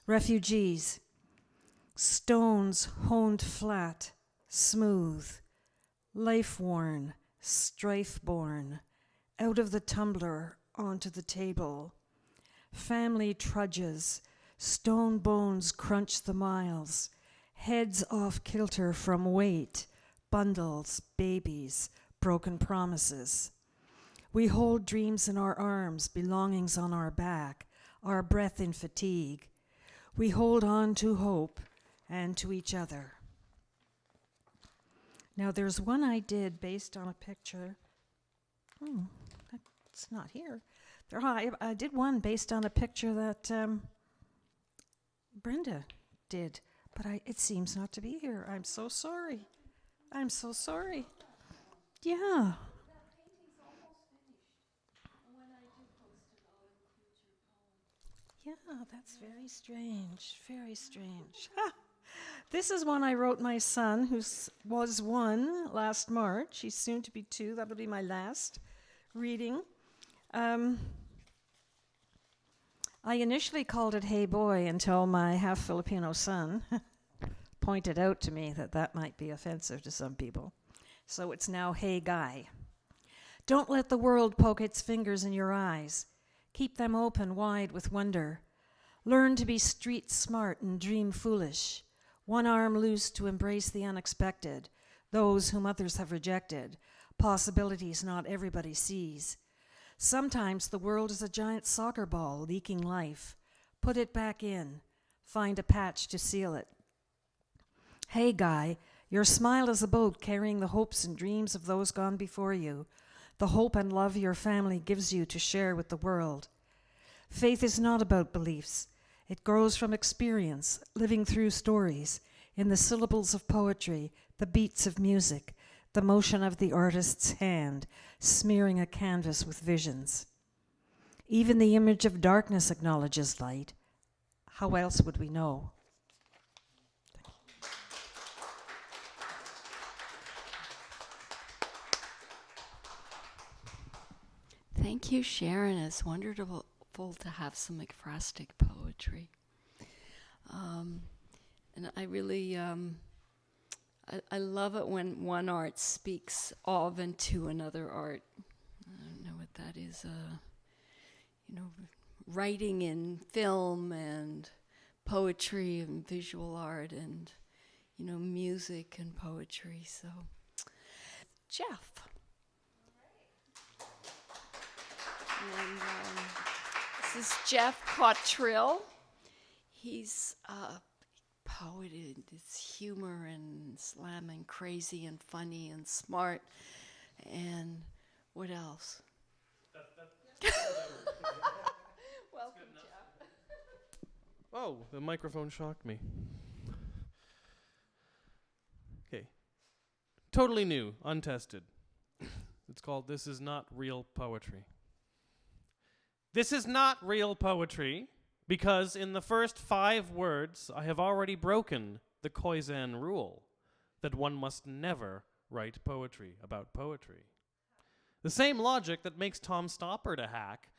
Refugees, stones honed flat, smooth, life-worn, strife-born, out of the tumbler onto the table. Family trudges, stone bones crunch the miles, heads off kilter from weight, bundles, babies, broken promises. We hold dreams in our arms, belongings on our back, our breath in fatigue. We hold on to hope and to each other. Now there's one I did based on a picture. It's not here. I did one based on a picture that Brenda did, but it seems not to be here. I'm so sorry. I'm so sorry. Yeah. Yeah, that's very strange, very strange. This is one I wrote my son, who was 1 last March. He's soon to be 2. That'll be my last reading. I initially called it Hey Boy until my half-Filipino son pointed out to me that might be offensive to some people. So it's now Hey Guy. Don't let the world poke its fingers in your eyes. Keep them open wide with wonder. Learn to be street smart and dream foolish. One arm loose to embrace the unexpected, those whom others have rejected, possibilities not everybody sees. Sometimes the world is a giant soccer ball leaking life. Put it back in. Find a patch to seal it. Hey, Guy, your smile is a boat carrying the hopes and dreams of those gone before you, the hope and love your family gives you to share with the world. Faith is not about beliefs. It grows from experience, living through stories, in the syllables of poetry, the beats of music, the motion of the artist's hand, smearing a canvas with visions. Even the image of darkness acknowledges light. How else would we know? Thank you, Sharon. It's wonderful to have some ekphrastic poetry. And I really, I love it when one art speaks of and to another art. I don't know what that is. Writing in film and poetry and visual art and, music and poetry. So, Jeff. And this is Jeff Cottrill. He's a poet. It's humor and slam and crazy and funny and smart. And what else? Welcome, Jeff. Oh, the microphone shocked me. Okay. Totally new, untested. It's called This Is Not Real Poetry. This is not real poetry because in the first 5 words I have already broken the Khoisan rule that one must never write poetry about poetry. The same logic that makes Tom Stoppard a hack,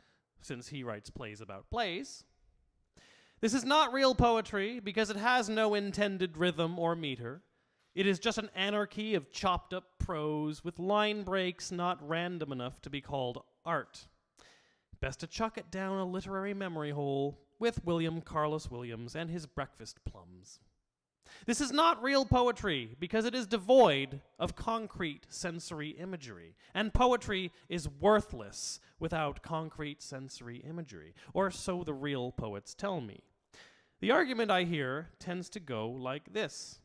since he writes plays about plays. This is not real poetry because it has no intended rhythm or meter. It is just an anarchy of chopped up prose with line breaks not random enough to be called art. Best to chuck it down a literary memory hole with William Carlos Williams and his breakfast plums. This is not real poetry because it is devoid of concrete sensory imagery, and poetry is worthless without concrete sensory imagery, or so the real poets tell me. The argument I hear tends to go like this.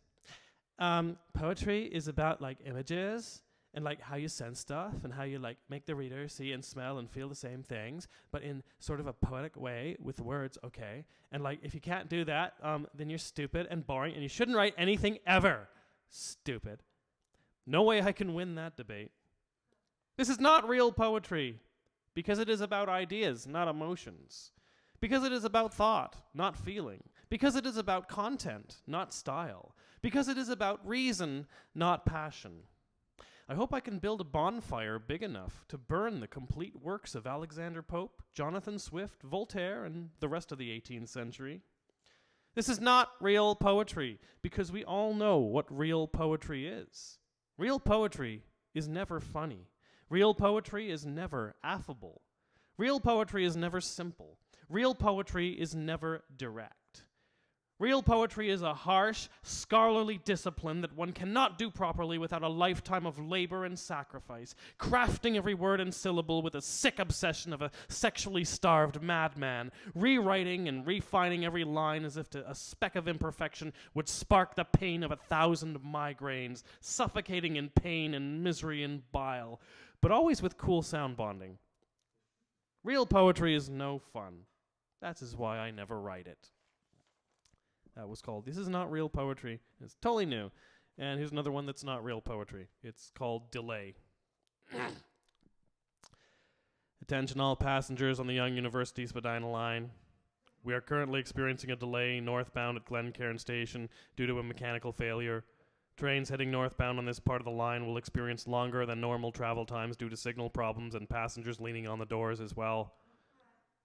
Poetry is about images and how you sense stuff and how you make the reader see and smell and feel the same things, but in sort of a poetic way with words, okay? And if you can't do that, then you're stupid and boring and you shouldn't write anything ever. Stupid. No way I can win that debate. This is not real poetry because it is about ideas, not emotions. Because it is about thought, not feeling. Because it is about content, not style. Because it is about reason, not passion. I hope I can build a bonfire big enough to burn the complete works of Alexander Pope, Jonathan Swift, Voltaire, and the rest of the 18th century. This is not real poetry, because we all know what real poetry is. Real poetry is never funny. Real poetry is never affable. Real poetry is never simple. Real poetry is never direct. Real poetry is a harsh, scholarly discipline that one cannot do properly without a lifetime of labor and sacrifice, crafting every word and syllable with a sick obsession of a sexually starved madman, rewriting and refining every line as if a speck of imperfection would spark the pain of 1,000 migraines, suffocating in pain and misery and bile, but always with cool sound bonding. Real poetry is no fun. That is why I never write it. That was called This Is Not Real Poetry. It's totally new. And here's another one that's not real poetry. It's called Delay. Attention all passengers on the Young University Spadina line. We are currently experiencing a delay northbound at Glencairn Station due to a mechanical failure. Trains heading northbound on this part of the line will experience longer than normal travel times due to signal problems and passengers leaning on the doors as well.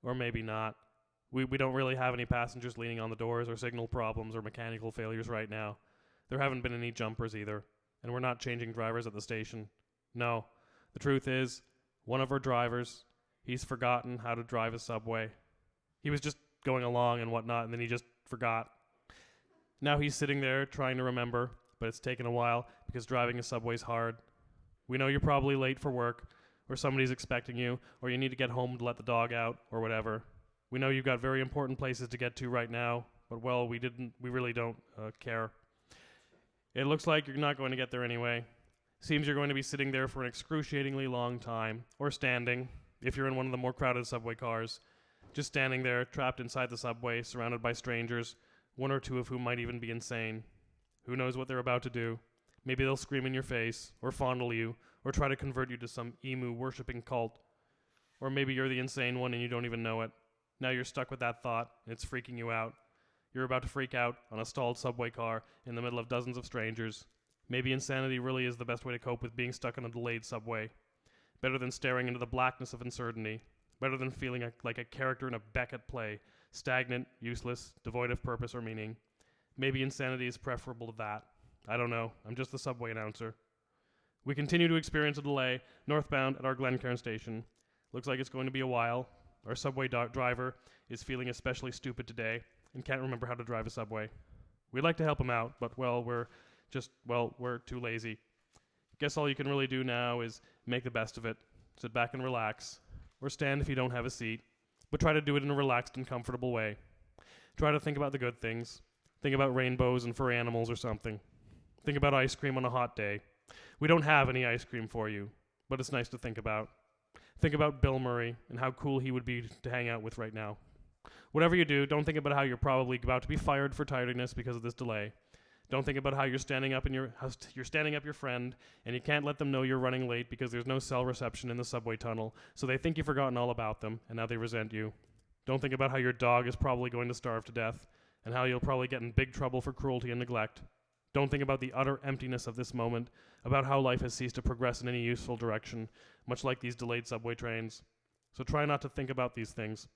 Or maybe not. We don't really have any passengers leaning on the doors or signal problems or mechanical failures right now. There haven't been any jumpers either, and we're not changing drivers at the station. No, the truth is, one of our drivers, he's forgotten how to drive a subway. He was just going along and whatnot, and then he just forgot. Now he's sitting there trying to remember, but it's taken a while because driving a subway's hard. We know you're probably late for work, or somebody's expecting you, or you need to get home to let the dog out, or whatever. We know you've got very important places to get to right now, but well, we really don't care. It looks like you're not going to get there anyway. Seems you're going to be sitting there for an excruciatingly long time, or standing, if you're in one of the more crowded subway cars. Just standing there, trapped inside the subway, surrounded by strangers, one or two of whom might even be insane. Who knows what they're about to do? Maybe they'll scream in your face, or fondle you, or try to convert you to some emu-worshipping cult. Or maybe you're the insane one and you don't even know it. Now you're stuck with that thought, and it's freaking you out. You're about to freak out on a stalled subway car in the middle of dozens of strangers. Maybe insanity really is the best way to cope with being stuck on a delayed subway. Better than staring into the blackness of uncertainty. Better than feeling like a character in a Beckett play, stagnant, useless, devoid of purpose or meaning. Maybe insanity is preferable to that. I don't know. I'm just the subway announcer. We continue to experience a delay northbound at our Glencairn station. Looks like it's going to be a while. Our subway driver is feeling especially stupid today and can't remember how to drive a subway. We'd like to help him out, but, well, we're too lazy. Guess all you can really do now is make the best of it. Sit back and relax. Or stand if you don't have a seat, but try to do it in a relaxed and comfortable way. Try to think about the good things. Think about rainbows and fur animals or something. Think about ice cream on a hot day. We don't have any ice cream for you, but it's nice to think about. Think about Bill Murray and how cool he would be to hang out with right now. Whatever you do, don't think about how you're probably about to be fired for tiredness because of this delay. Don't think about how you're standing up your friend and you can't let them know you're running late because there's no cell reception in the subway tunnel, so they think you've forgotten all about them and now they resent you. Don't think about how your dog is probably going to starve to death and how you'll probably get in big trouble for cruelty and neglect. Don't think about the utter emptiness of this moment, about how life has ceased to progress in any useful direction, much like these delayed subway trains. So try not to think about these things.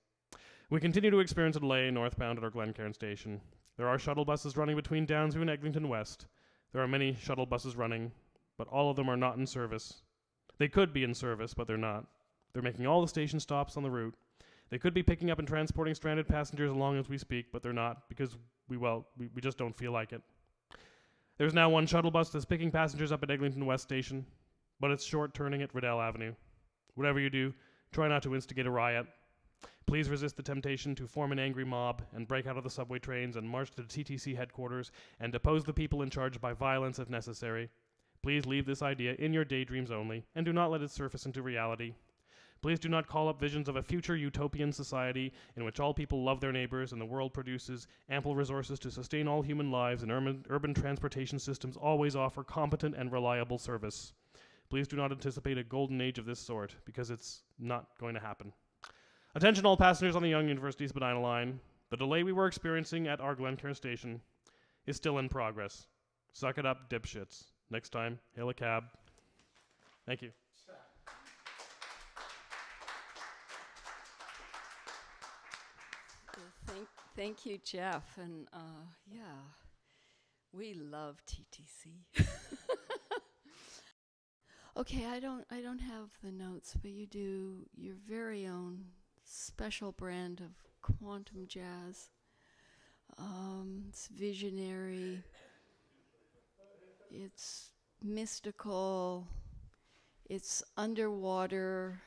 We continue to experience a delay northbound at our Glencairn station. There are shuttle buses running between Downsview and Eglinton West. There are many shuttle buses running, but all of them are not in service. They could be in service, but they're not. They're making all the station stops on the route. They could be picking up and transporting stranded passengers along as we speak, but they're not, because we just don't feel like it. There's now one shuttle bus that's picking passengers up at Eglinton West Station, but it's short turning at Riddell Avenue. Whatever you do, try not to instigate a riot. Please resist the temptation to form an angry mob and break out of the subway trains and march to the TTC headquarters and depose the people in charge by violence if necessary. Please leave this idea in your daydreams only, and do not let it surface into reality. Please do not call up visions of a future utopian society in which all people love their neighbors and the world produces ample resources to sustain all human lives and urban transportation systems always offer competent and reliable service. Please do not anticipate a golden age of this sort, because it's not going to happen. Attention all passengers on the Young University Spadina line. The delay we were experiencing at our Glencairn station is still in progress. Suck it up, dipshits. Next time, hail a cab. Thank you. Thank Thank you, Jeff. And yeah, we love TTC. Okay, I don't have the notes, but you do your very own special brand of quantum jazz. It's visionary. It's mystical. It's underwater.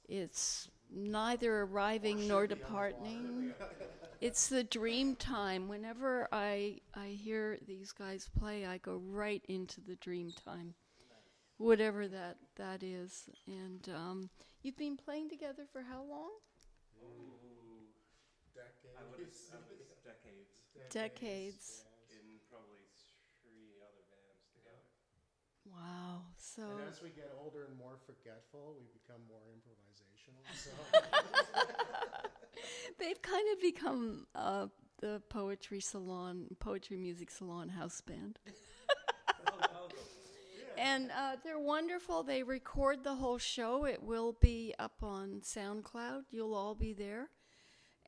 It's neither arriving nor departing. It's the dream time. Whenever I hear these guys play, I go right into the dream time, whatever that is. And you've been playing together for how long? Decades. Decades. In probably 3 other bands together. Wow. So And as we get older and more forgetful, we become more improvisational. So they've kind of become the poetry music salon house band. And they're wonderful. They record the whole show. It will be up on SoundCloud. You'll all be there.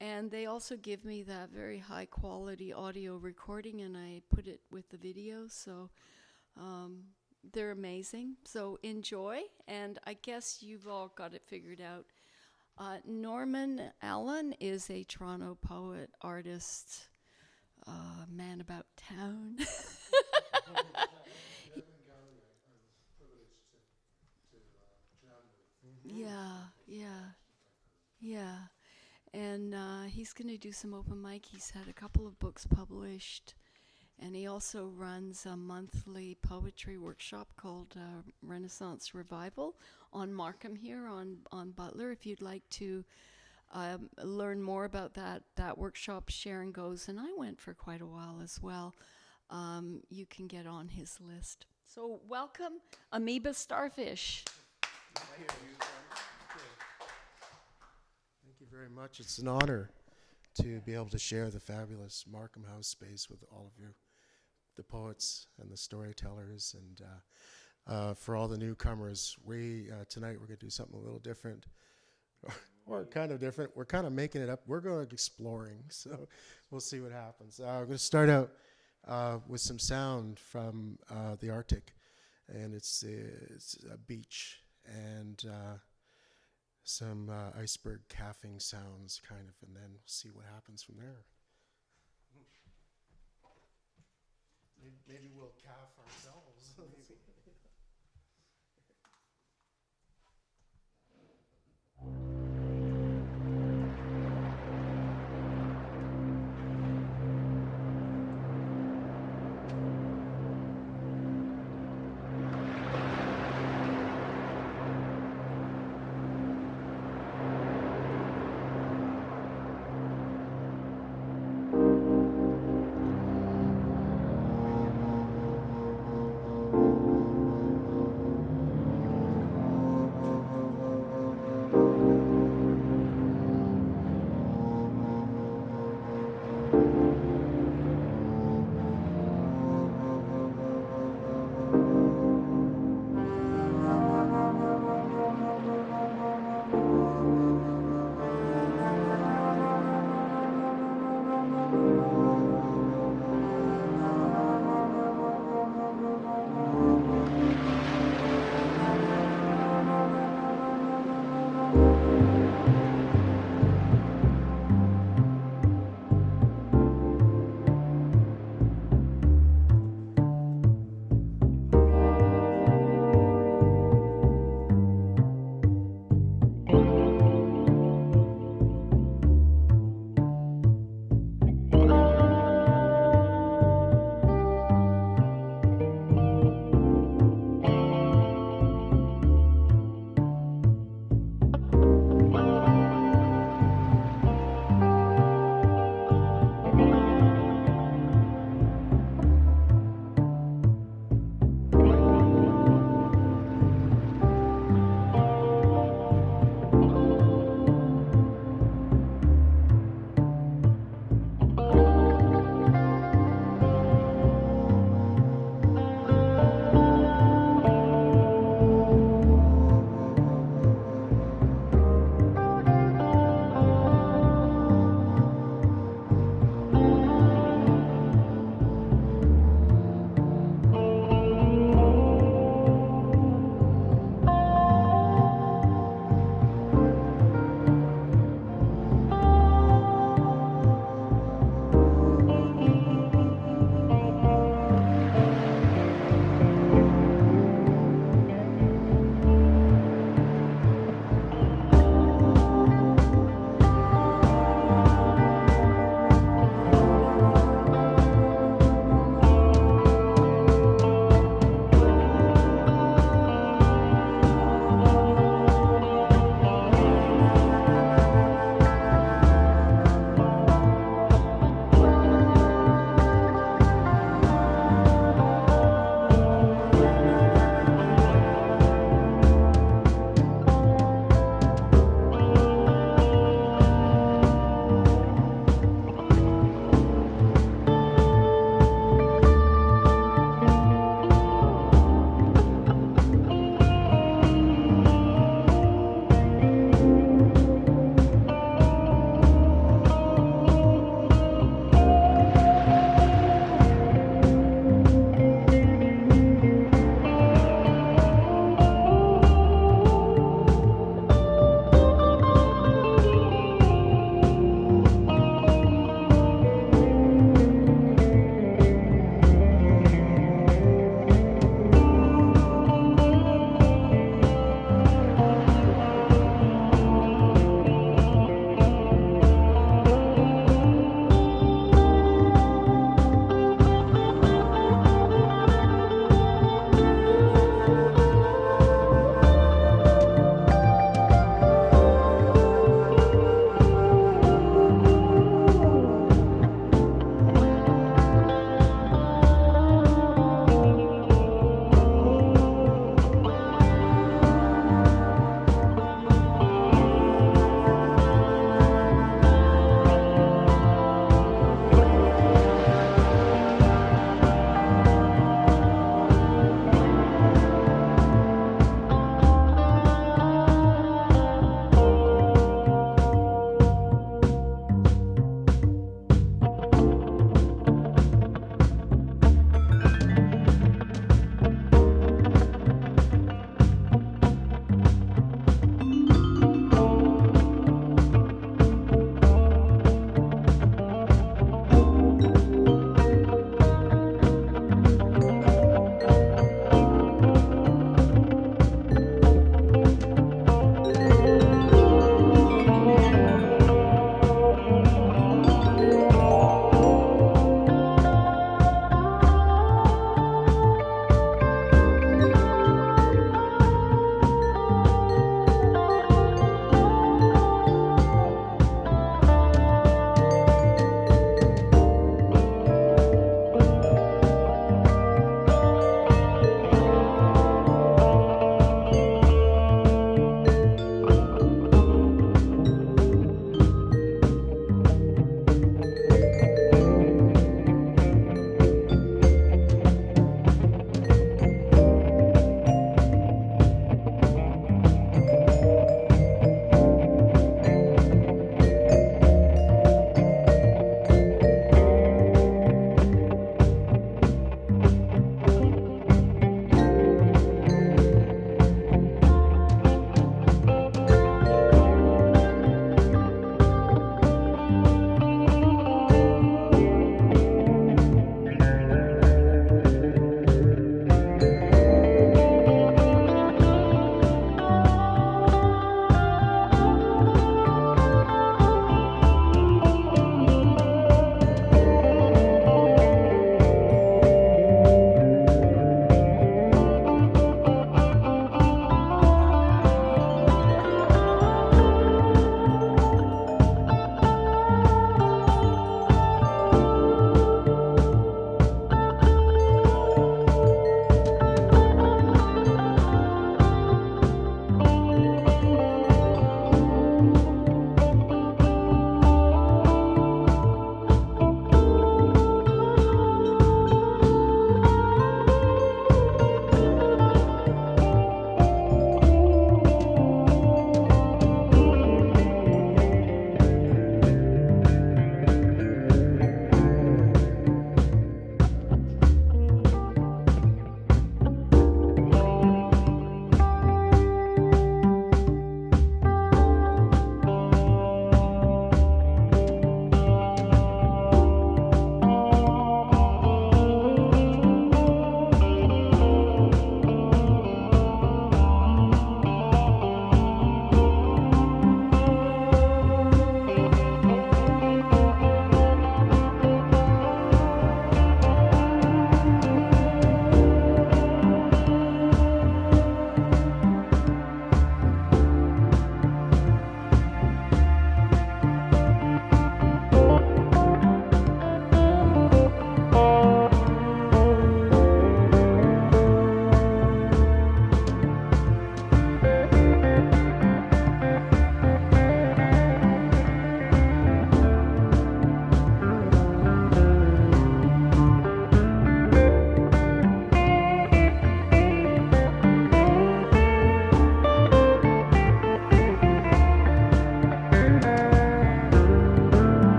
And they also give me that very high quality audio recording, and I put it with the video. So they're amazing. So enjoy. And I guess you've all got it figured out. Norman Allan is a Toronto poet, artist, man about town. Yeah. And he's going to do some open mic. He's had a couple of books published. And he also runs a monthly poetry workshop called Renaissance Revival on Markham here on Butler. If you'd like to learn more about that workshop, Sharon goes, and I went for quite a while as well. You can get on his list. So welcome, Amoeba Starfish. Thank you very much. It's an honor to be able to share the fabulous Markham House space with all of you, the poets and the storytellers, and for all the newcomers. Tonight we're going to do something a little different, or kind of different. We're kind of making it up. We're going exploring, so we'll see what happens. I'm going to start out with some sound from the Arctic, and it's a beach and some iceberg calfing sounds, kind of, and then we'll see what happens from there. Maybe we'll calf ourselves.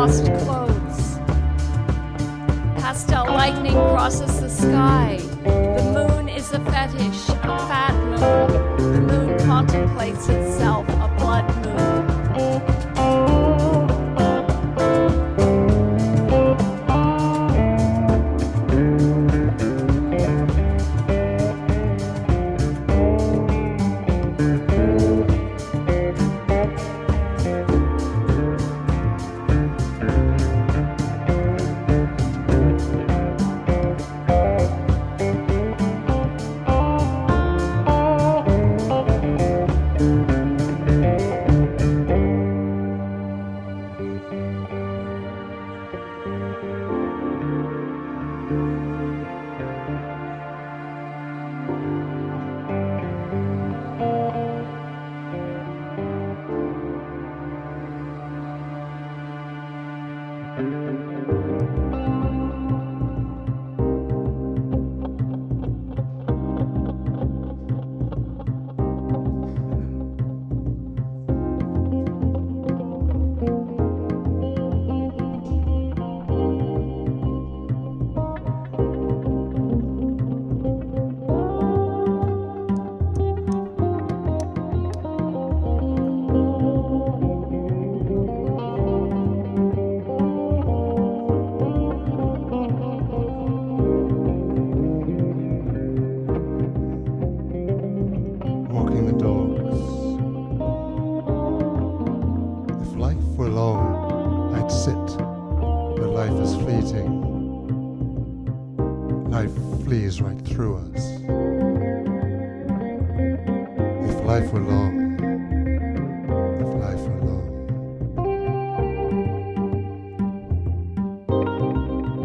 lost clothes. Pastel lightning crosses the sky. The moon is a fetish, a fat moon. The moon contemplates itself, a blood moon.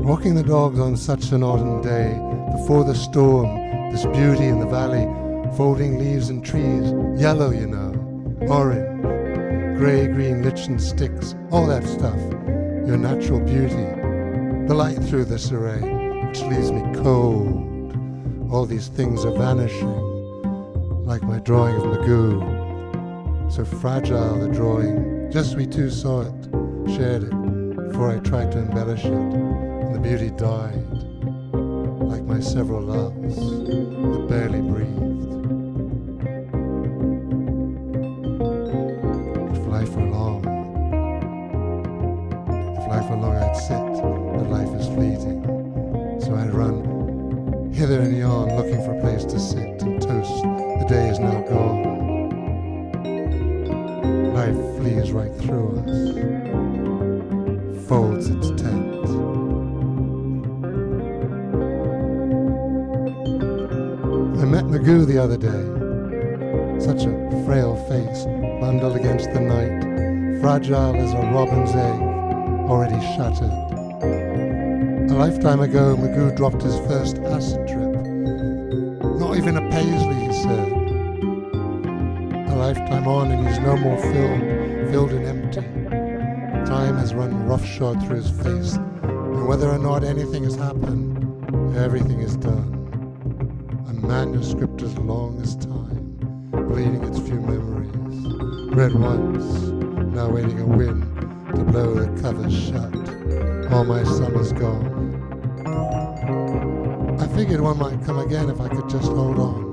Walking the dogs on such an autumn day, before the storm, this beauty in the valley, folding leaves and trees, yellow, you know, orange, grey, green, lichen sticks, all that stuff, your natural beauty, the light through this array, which leaves me cold. All these things are vanishing, like my drawing of Magoo. So fragile, the drawing, just we two saw it, shared it, before I tried to embellish it. The beauty died, like my several loves that barely breathed. If life were long, I'd sit, but life is fleeting. So I'd run hither and yon, looking for a place to sit and toast. The day is now gone. Life flees right through us, folds its tent. I met Magoo the other day. Such a frail face, bundled against the night, fragile as a robin's egg, already shattered. A lifetime ago, Magoo dropped his first acid trip. Not even a paisley, he said. A lifetime on, and he's no more filled and empty. Time has run roughshod through his face, and whether or not anything has happened, everything is done. A manuscript as long as time, bleeding its few memories. Read once, now waiting a wind to blow the covers shut. All my summer's gone. I figured one might come again if I could just hold on.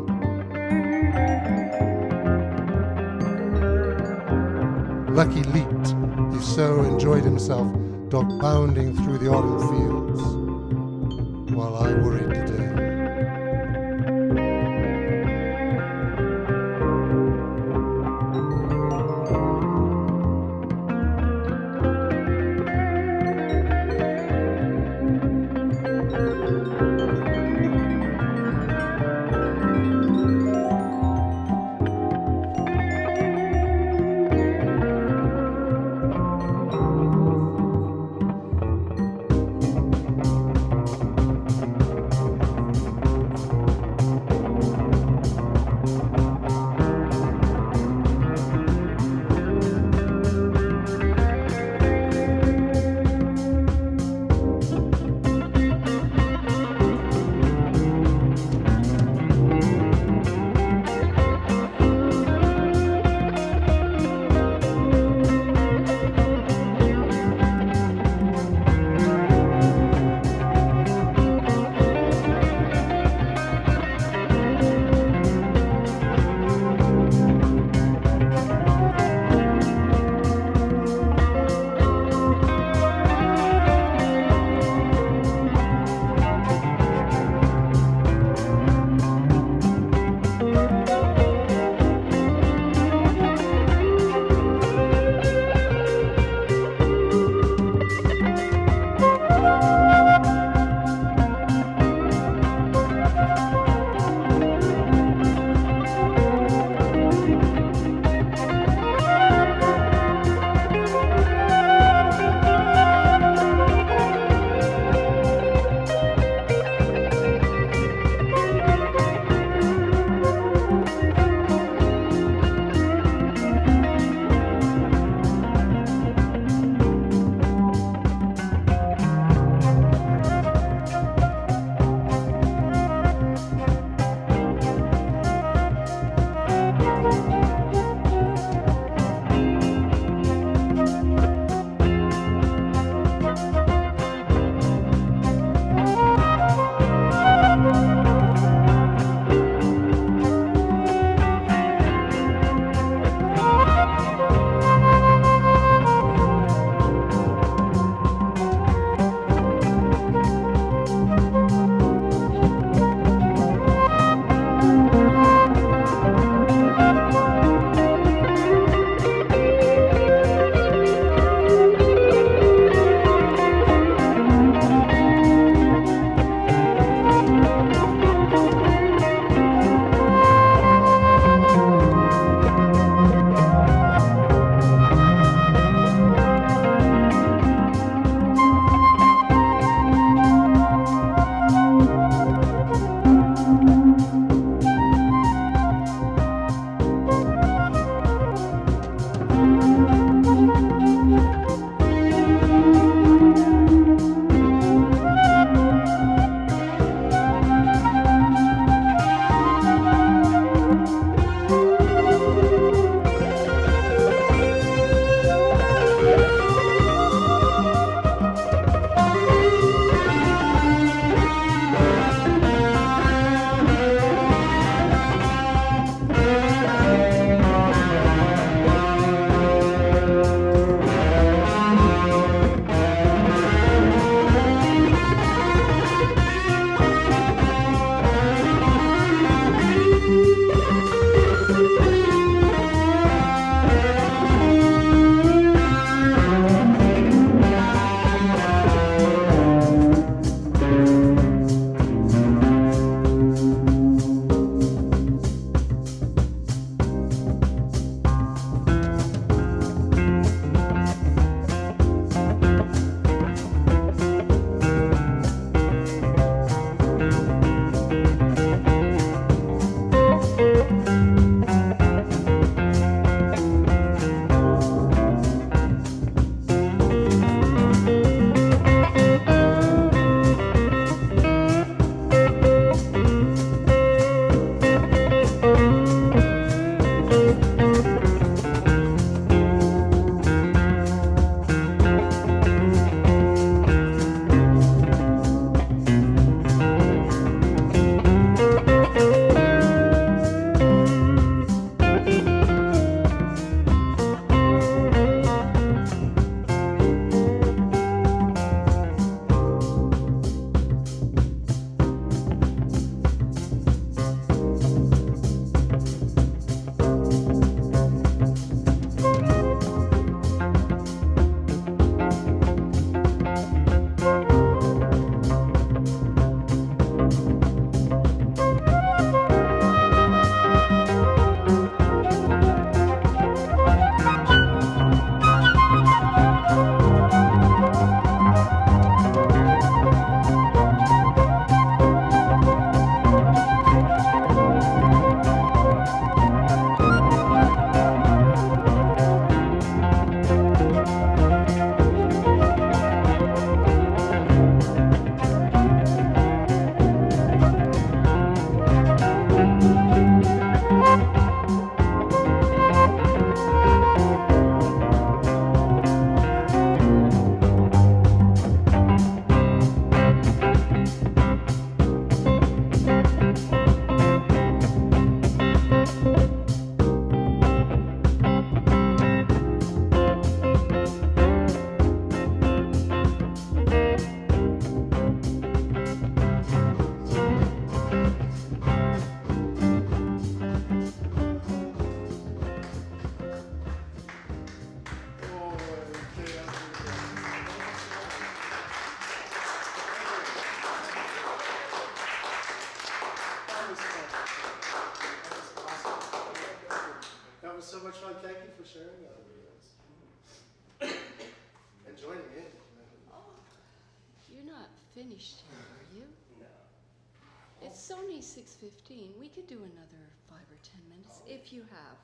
Lucky leaped. He so enjoyed himself, dog bounding through the autumn fields, while I worried today. Sean. Thank you for sharing that with us. And joining in. You're not finished yet, are you? No. It's only 6:15. We could do another 5 or 10 minutes if you have.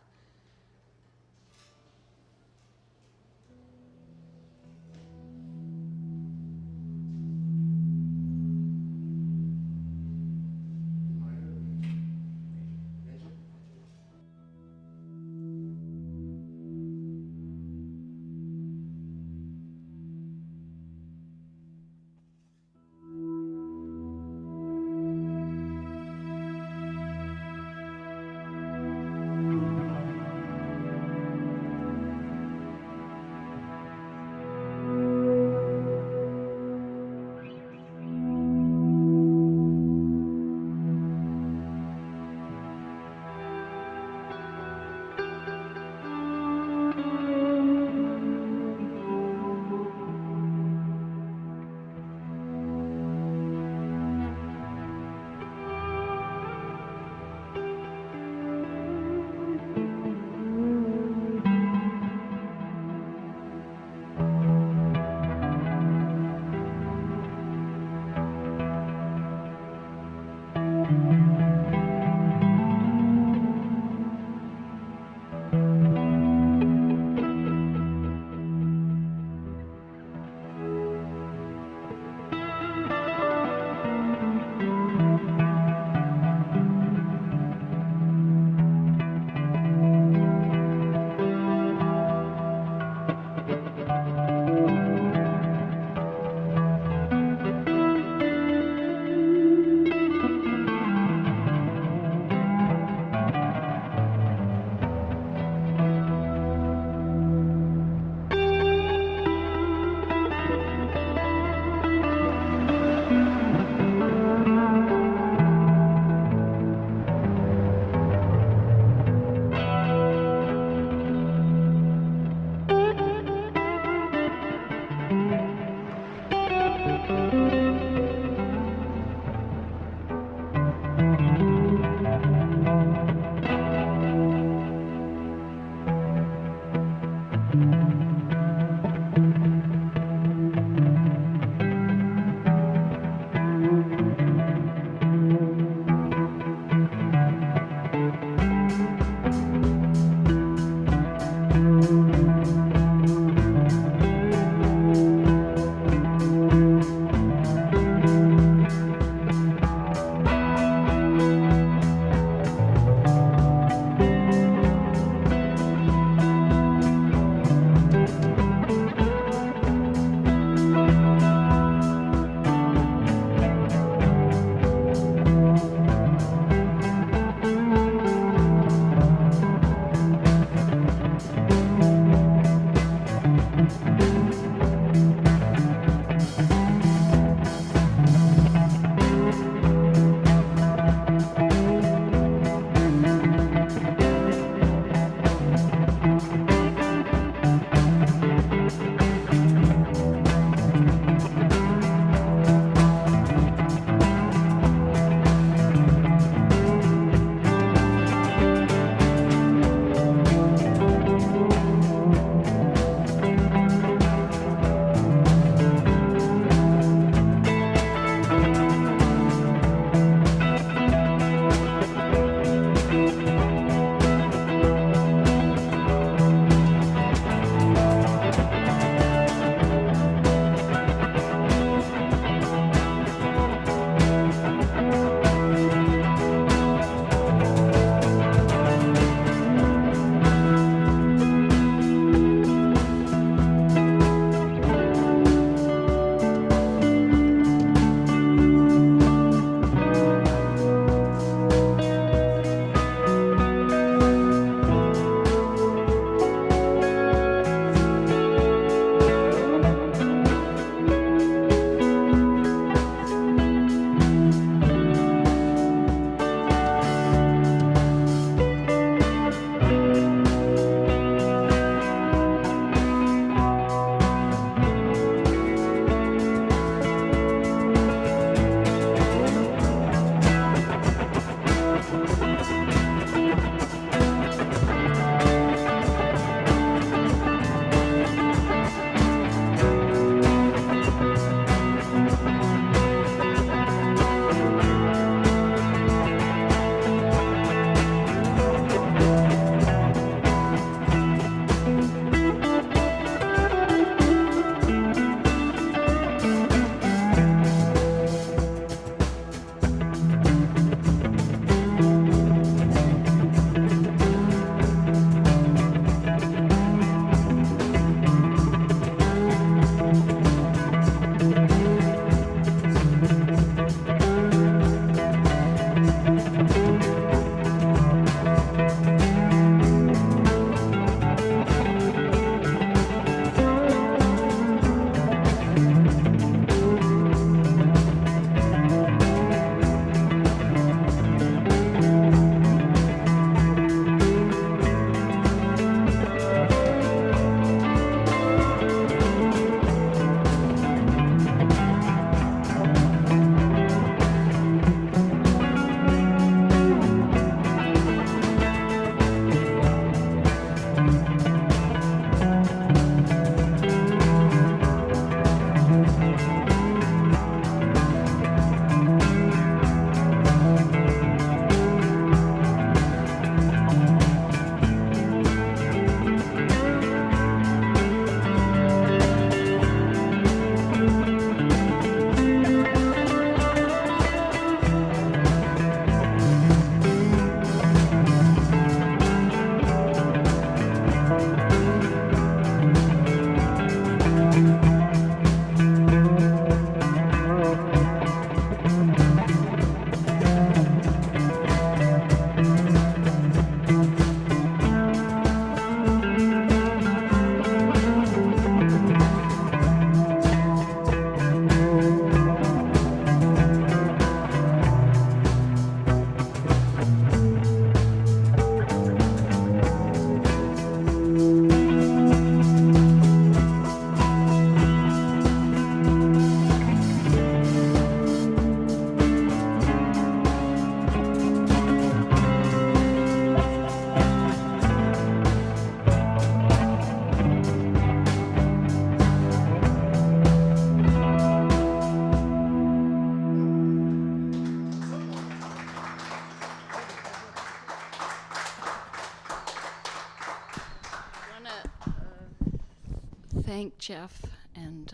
thank Jeff and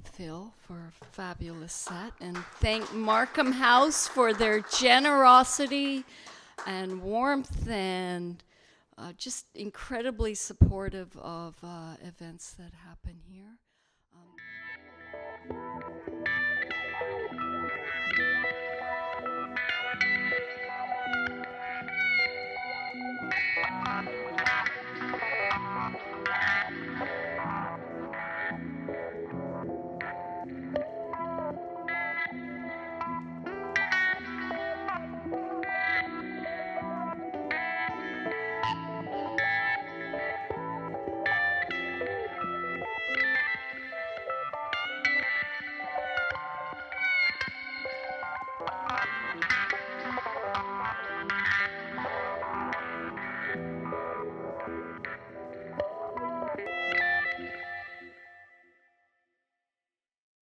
Phil for a fabulous set, and thank Markham House for their generosity and warmth and just incredibly supportive of events that happen here.